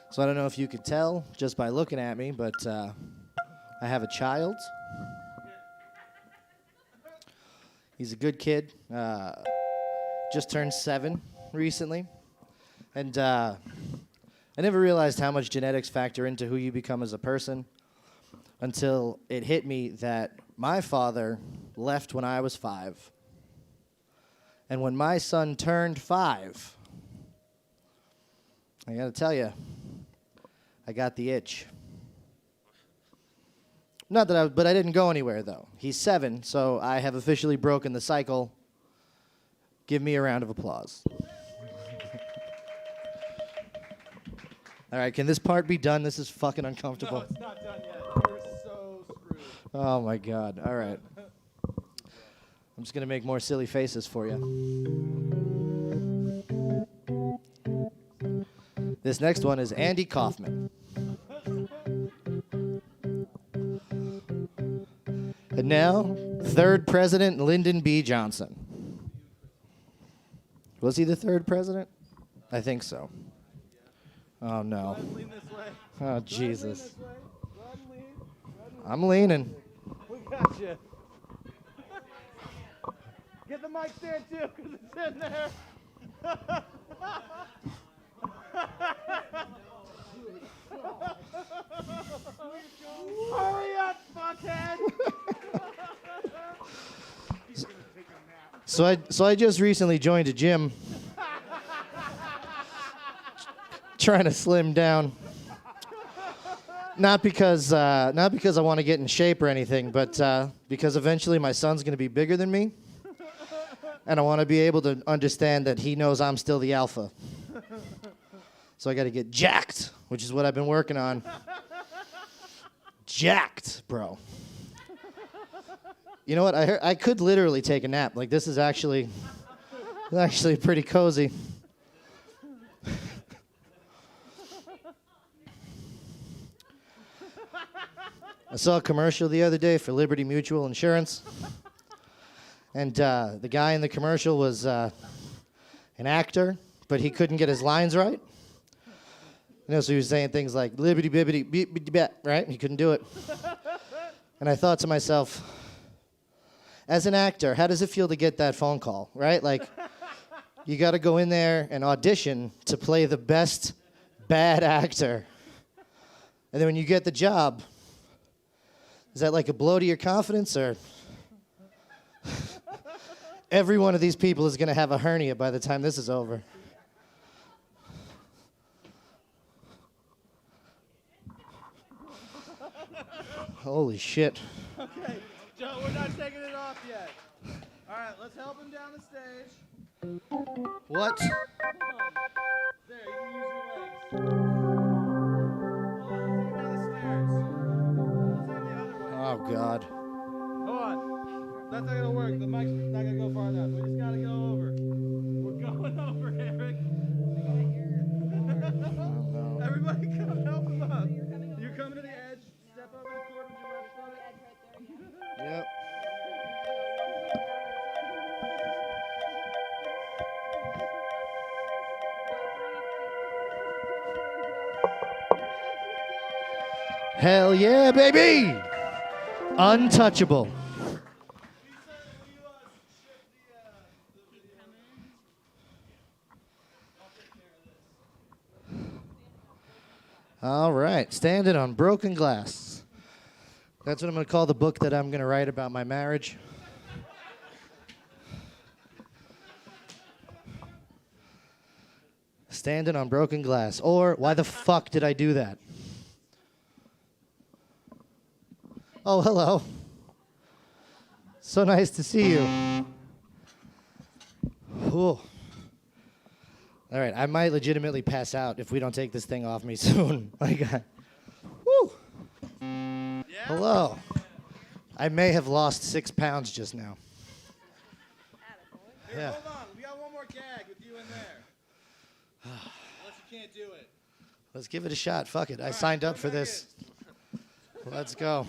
So I don't know if you could tell just by looking at me, but I have a child. He's a good kid. Just turned 7 recently. And I never realized how much genetics factor into who you become as a person until it hit me that my father left when I was 5. And when my son turned 5, I gotta tell you, I got the itch. Not that but I didn't go anywhere, though. He's 7, so I have officially broken the cycle. Give me a round of applause. All right, can this part be done? This is fucking uncomfortable. No, it's not done yet. You're so screwed. Oh, my God. All right. I'm just going to make more silly faces for you. This next one is Andy Kaufman. And now, 3rd President Lyndon B. Johnson. Was he the 3rd president? I think so. Oh, no. Oh, Jesus. I'm leaning. We got you. Get the mic stand too, because it's in there. Hurry up, fuckhead! So I just recently joined a gym. Trying to slim down. Not because I want to get in shape or anything, but because eventually my son's going to be bigger than me. And I want to be able to understand that he knows I'm still the alpha. So I got to get jacked, which is what I've been working on. Jacked, bro. You know what? I could literally take a nap. Like, this is actually pretty cozy. I saw a commercial the other day for Liberty Mutual Insurance. And the guy in the commercial was an actor, but he couldn't get his lines right. You know, so he was saying things like, libbity bibbity beep beep bat, right? He couldn't do it. And I thought to myself, as an actor, how does it feel to get that phone call, right? Like, you got to go in there and audition to play the best bad actor. And then when you get the job, is that like a blow to your confidence, or every one of these people is going to have a hernia by the time this is over? Holy shit. Okay, Joe, we're not taking it off yet. All right, let's help him down the stage. What? There, you can use your legs. Oh, God. Hold on. That's not gonna work. The mic's not gonna go far enough. We just gotta go over. We're going over, Eric. Everybody come help him up. You're coming to the edge. Step over the cord with your left foot. Yep. Hell yeah, baby! Untouchable. All right, Standing on Broken Glass. That's what I'm going to call the book that I'm going to write about my marriage. Standing on Broken Glass. Or, why the fuck did I do that? Oh, hello. So nice to see you. Ooh. All right, I might legitimately pass out if we don't take this thing off me soon. Woo. Hello. I may have lost 6 pounds just now. Here, Yeah. hold on. We got one more gag with you in there. Unless you can't do it. Let's give it a shot. Fuck it. I signed up for this. Let's go.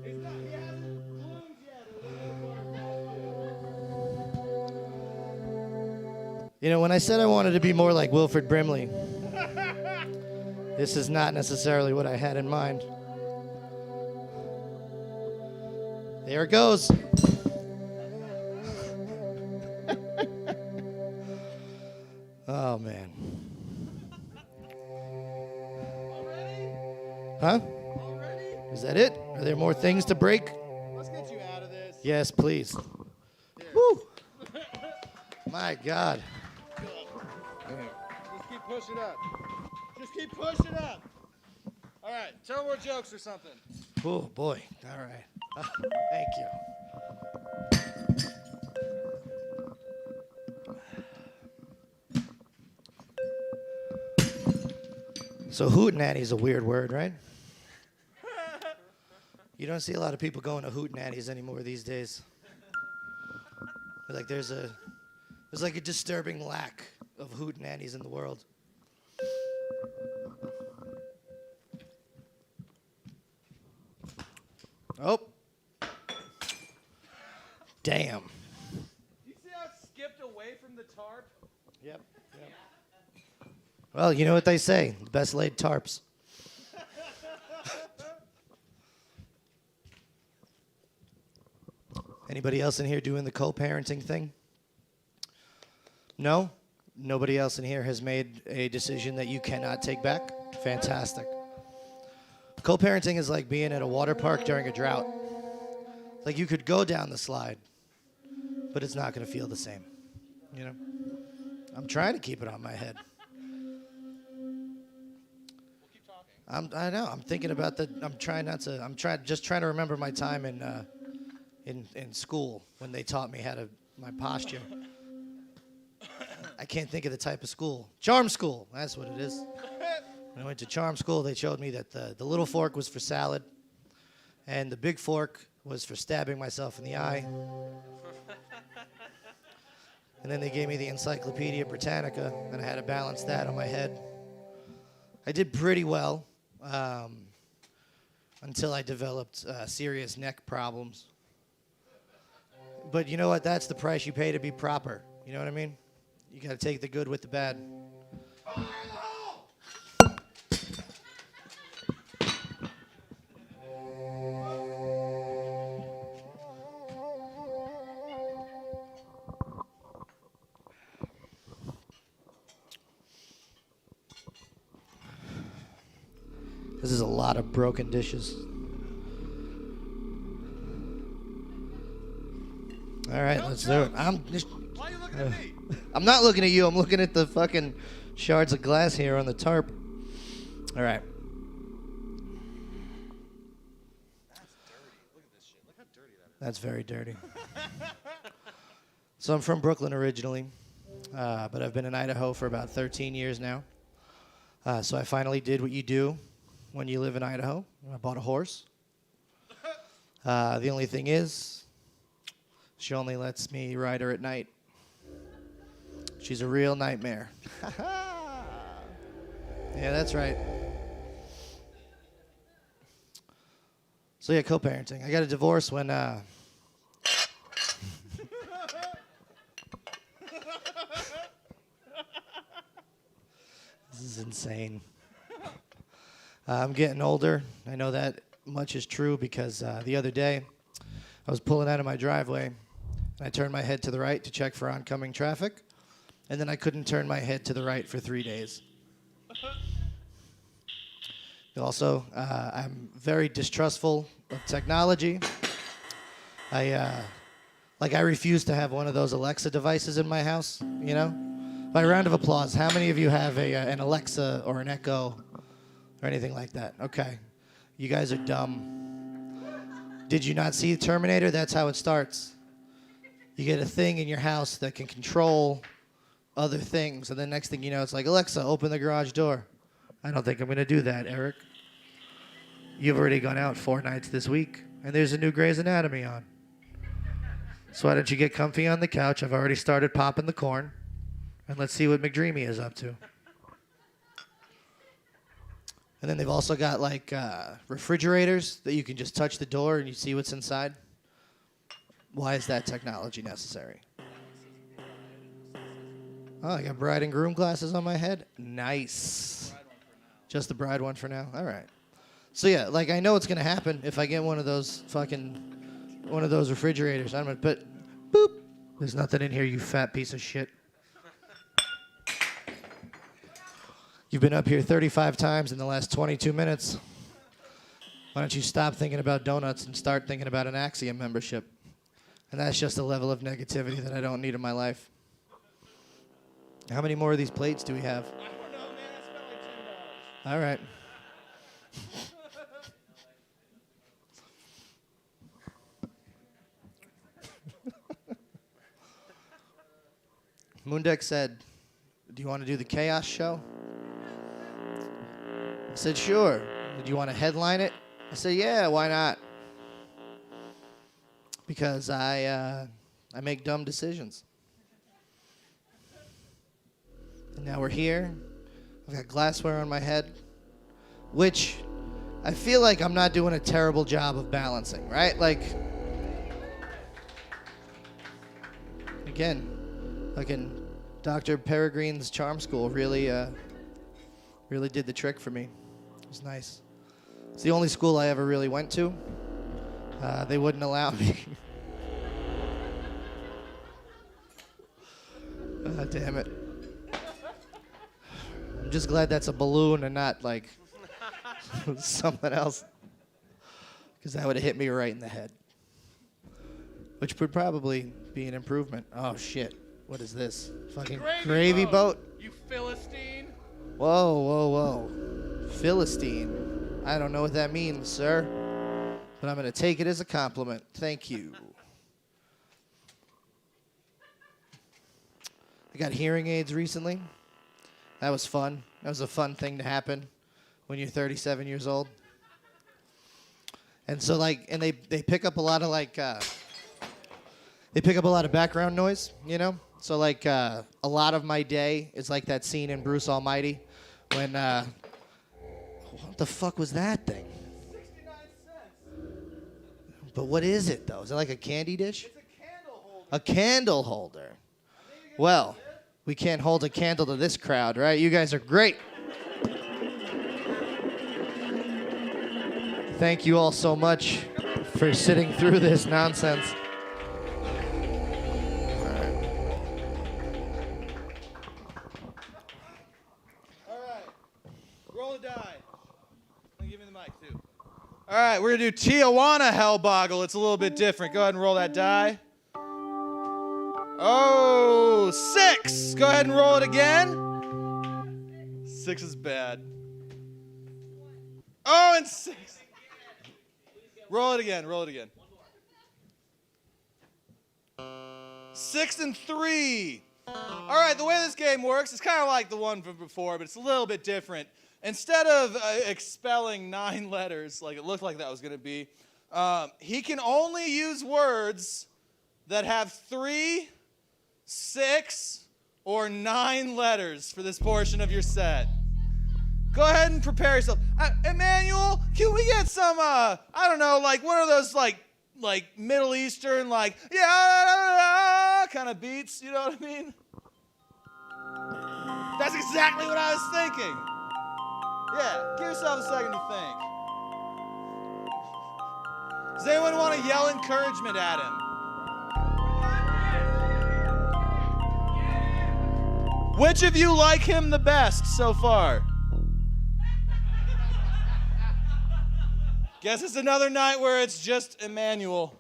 He hasn't bloomed yet. You know, when I said I wanted to be more like Wilford Brimley, this is not necessarily what I had in mind. There it goes. Oh, man. Huh? Is that it? Are there more things to break? Let's get you out of this. Yes, please. Woo! My God. Just keep pushing up. Just keep pushing up. All right, tell more jokes or something. Oh, boy. All right. Thank you. So hootenanny is a weird word, right? You don't see a lot of people going to hootenannies anymore these days. Like there's like a disturbing lack of hootenannies in the world. Oh. Damn. You see how it skipped away from the tarp? Yep. Well, you know what they say, the best laid tarps. Anybody else in here doing the co-parenting thing? No? Nobody else in here has made a decision that you cannot take back? Fantastic. Co-parenting is like being at a water park during a drought. Like you could go down the slide, but it's not going to feel the same. You know? I'm trying to keep it on my head. I know. I'm thinking about the. I'm trying to remember my time in school when they taught me my posture. I can't think of the type of school. Charm school. That's what it is. When I went to charm school, they showed me that the little fork was for salad, and the big fork was for stabbing myself in the eye. And then they gave me the Encyclopedia Britannica, and I had to balance that on my head. I did pretty well. Until I developed serious neck problems. But you know what? That's the price you pay to be proper. You know what I mean? You got to take the good with the bad. This is a lot of broken dishes. All right, let's do it. Why are you looking at me? I'm not looking at you. I'm looking at the fucking shards of glass here on the tarp. All right. That's dirty. Look at this shit. Look how dirty that is. That's very dirty. So I'm from Brooklyn originally, but I've been in Idaho for about 13 years now. So I finally did what you do when you live in Idaho. I bought a horse. The only thing is, she only lets me ride her at night. She's a real nightmare. Yeah, that's right. So yeah, co-parenting. I got a divorce when this is insane. I'm getting older. I know that much is true because the other day I was pulling out of my driveway and I turned my head to the right to check for oncoming traffic, and then I couldn't turn my head to the right for 3 days. Also, I'm very distrustful of technology. I refuse to have one of those Alexa devices in my house, you know? By round of applause, how many of you have an Alexa or an Echo or anything like that? Okay. You guys are dumb. Did you not see Terminator? That's how it starts. You get a thing in your house that can control other things, and the next thing you know, it's like, Alexa, open the garage door. I don't think I'm going to do that, Eric. You've already gone out 4 nights this week, and there's a new Grey's Anatomy on. So why don't you get comfy on the couch? I've already started popping the corn, and let's see what McDreamy is up to. And then they've also got like refrigerators that you can just touch the door and you see what's inside. Why is that technology necessary? Oh, I got bride and groom glasses on my head. Nice. Just the bride one for now. All right. So yeah, like I know what's gonna happen if I get one of those refrigerators. I'm gonna put, boop. There's nothing in here, you fat piece of shit. You've been up here 35 times in the last 22 minutes. Why don't you stop thinking about donuts and start thinking about an Axiom membership? And that's just a level of negativity that I don't need in my life. How many more of these plates do we have? I don't know, man. I spent like $10. All right. Mundek said, do you want to do the Chaos Show? I said, sure. Do you want to headline it? I said, yeah, why not? Because I make dumb decisions. And now we're here. I've got glassware on my head, which I feel like I'm not doing a terrible job of balancing, right? Like, again, Dr. Peregrine's Charm School really did the trick for me. It was nice. It's the only school I ever really went to. They wouldn't allow me. Damn it. I'm just glad that's a balloon and not like something else. Because that would have hit me right in the head. Which would probably be an improvement. Oh shit. What is this? Fucking gravy boat? You Philistine. Whoa, whoa, whoa. Philistine. I don't know what that means, sir. But I'm going to take it as a compliment. Thank you. I got hearing aids recently. That was fun. That was a fun thing to happen when you're 37 years old. And so, like, and they pick up a lot of, like, they pick up a lot of background noise, you know? So, like, a lot of my day is like that scene in Bruce Almighty when, what the fuck was that thing? 69 cents. But what is it, though? Is it like a candy dish? It's a candle holder. A candle holder. Well, we can't hold a candle to this crowd, right? You guys are great. Thank you all so much for sitting through this nonsense. All right. Roll a die. Give me the mic, too. All right, we're going to do Tijuana Hellboggle. It's a little bit different. Go ahead and roll that die. Oh, 6. Go ahead and roll it again. 6 is bad. Oh, and 6. Roll it again. Roll it again. 6 and 3. All right, the way this game works is kind of like the one from before, but it's a little bit different. Instead of expelling 9 letters, like it looked like that was going to be, he can only use words that have 3, 6, or 9 letters for this portion of your set. Go ahead and prepare yourself. Emmanuel, can we get some, I don't know, like one of those like Middle Eastern, like, yeah, kind of beats, you know what I mean? That's exactly what I was thinking. Yeah, give yourself a second to think. Does anyone want to yell encouragement at him? Which of you like him the best so far? Guess it's another night where it's just Emmanuel.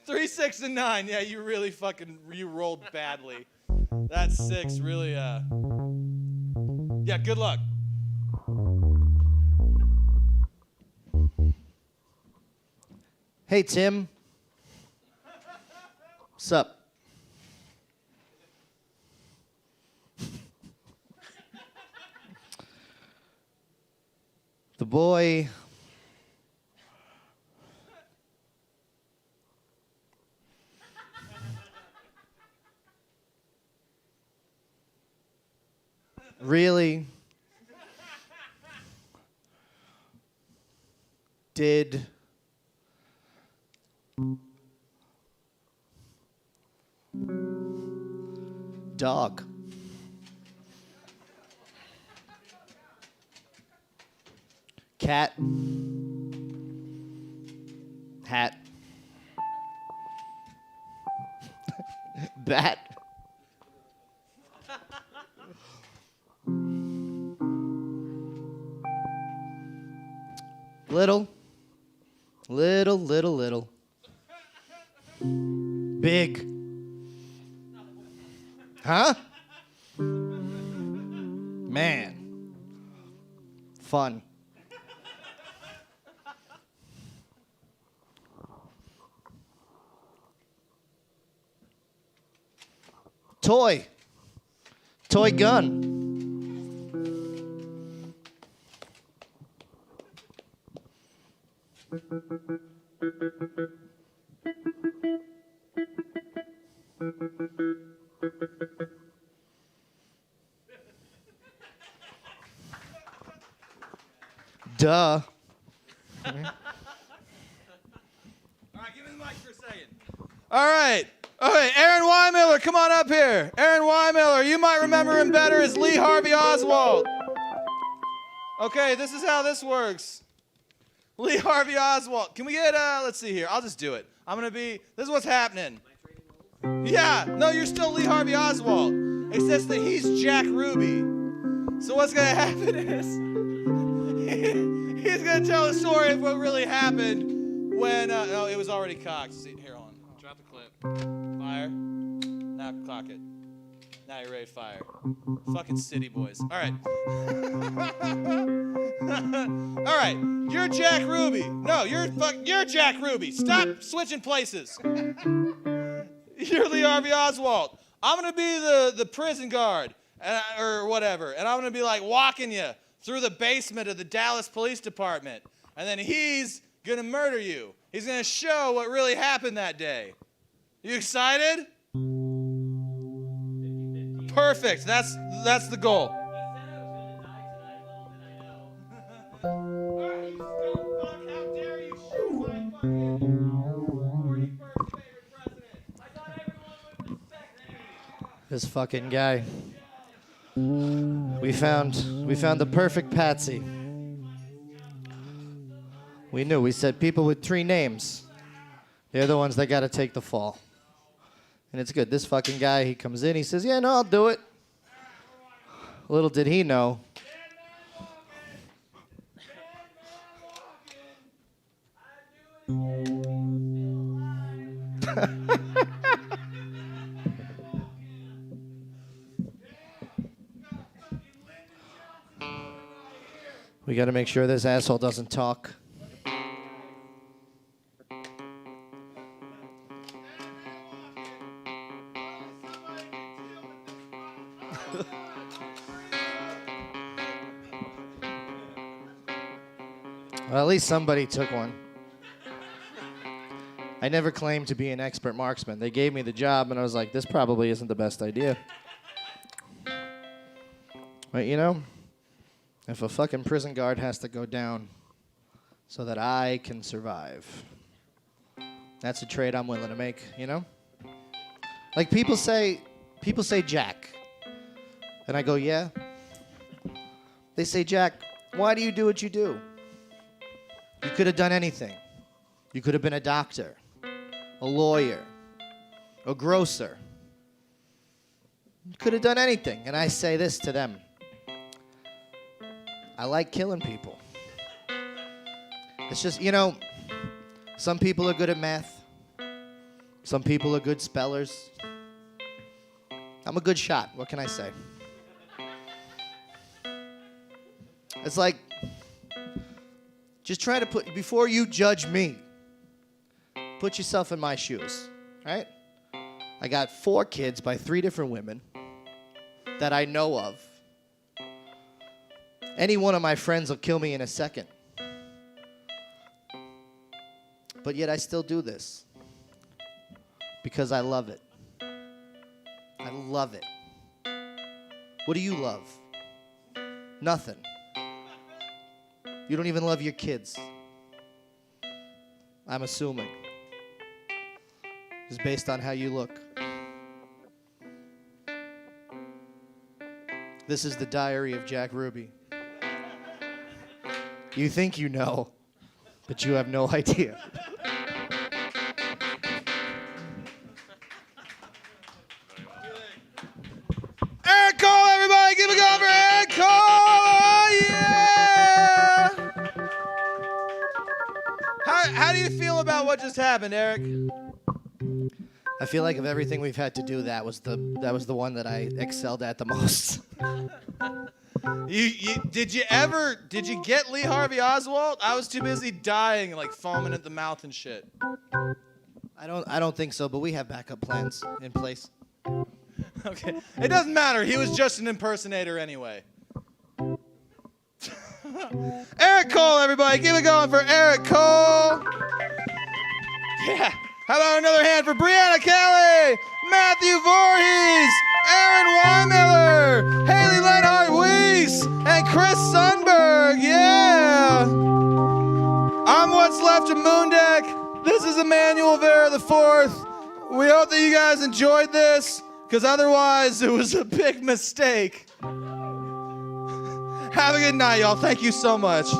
3, 6, and 9. Yeah, you really you rolled badly. That 6 really, yeah, good luck. Hey, Tim. What's up? The boy really did dog. Cat. Hat. Bat. Little. Big. Huh? Man. Fun. Toy gun. Duh. All right, give me the mic for a second. All right. Okay, Aaron Weimiller, come on up here. Aaron Weimiller, you might remember him better as Lee Harvey Oswald. Okay, this is how this works. Lee Harvey Oswald. Can we get, let's see here. I'll just do it. This is what's happening. Yeah, no, you're still Lee Harvey Oswald. Except that he's Jack Ruby. So what's going to happen is, he's going to tell a story of what really happened when, no, it was already cocked. See, here, hold on. Drop the clip. Fire. Now clock it. Now you're ready to fire. Fucking city boys. All right. All right. You're Jack Ruby. No, you're Jack Ruby. Stop switching places. You're Lee Harvey Oswald. I'm gonna be the prison guard or whatever, and I'm gonna be like walking you through the basement of the Dallas Police Department, and then he's gonna murder you. He's gonna show what really happened that day. You excited? Perfect. That's the goal. This fucking guy. We found the perfect patsy. We knew. We said people with 3 names. They're the ones that got to take the fall. And it's good. This fucking guy, he comes in, he says, yeah, no, I'll do it. Little did he know. We got to make sure this asshole doesn't talk. Well, at least somebody took one. I never claimed to be an expert marksman. They gave me the job, and I was like, this probably isn't the best idea. But, you know, if a fucking prison guard has to go down so that I can survive, that's a trade I'm willing to make, you know? Like people say Jack. And I go, yeah. They say, Jack, why do you do what you do? You could have done anything. You could have been a doctor, a lawyer, a grocer. You could have done anything. And I say this to them. I like killing people. It's just, you know, some people are good at math. Some people are good spellers. I'm a good shot. What can I say? It's like, just try to put, before you judge me, put yourself in my shoes, right? I got 4 kids by 3 different women that I know of. Any one of my friends will kill me in a second. But yet I still do this because I love it. I love it. What do you love? Nothing. You don't even love your kids. I'm assuming. Just based on how you look. This is the diary of Jack Ruby. You think you know, but you have no idea. Eric Cole, everybody, give a go for Eric Cole! Oh, yeah! How do you feel about what just happened, Eric? I feel like of everything we've had to do, that was the one that I excelled at the most. Did you get Lee Harvey Oswald? I was too busy dying, like foaming at the mouth and shit. I don't think so, but we have backup plans in place. Okay. It doesn't matter. He was just an impersonator anyway. Eric Cole, everybody. Give it going for Eric Cole. Yeah. How about another hand for Brianna Kelly, Matthew Voorhees, Aaron Weimiller, Haley Lenhart Weiss, and Chris Sundberg. Yeah. I'm what's left of Moondeck. This is Emmanuel Vera IV. We hope that you guys enjoyed this, because otherwise it was a big mistake. Have a good night, y'all. Thank you so much.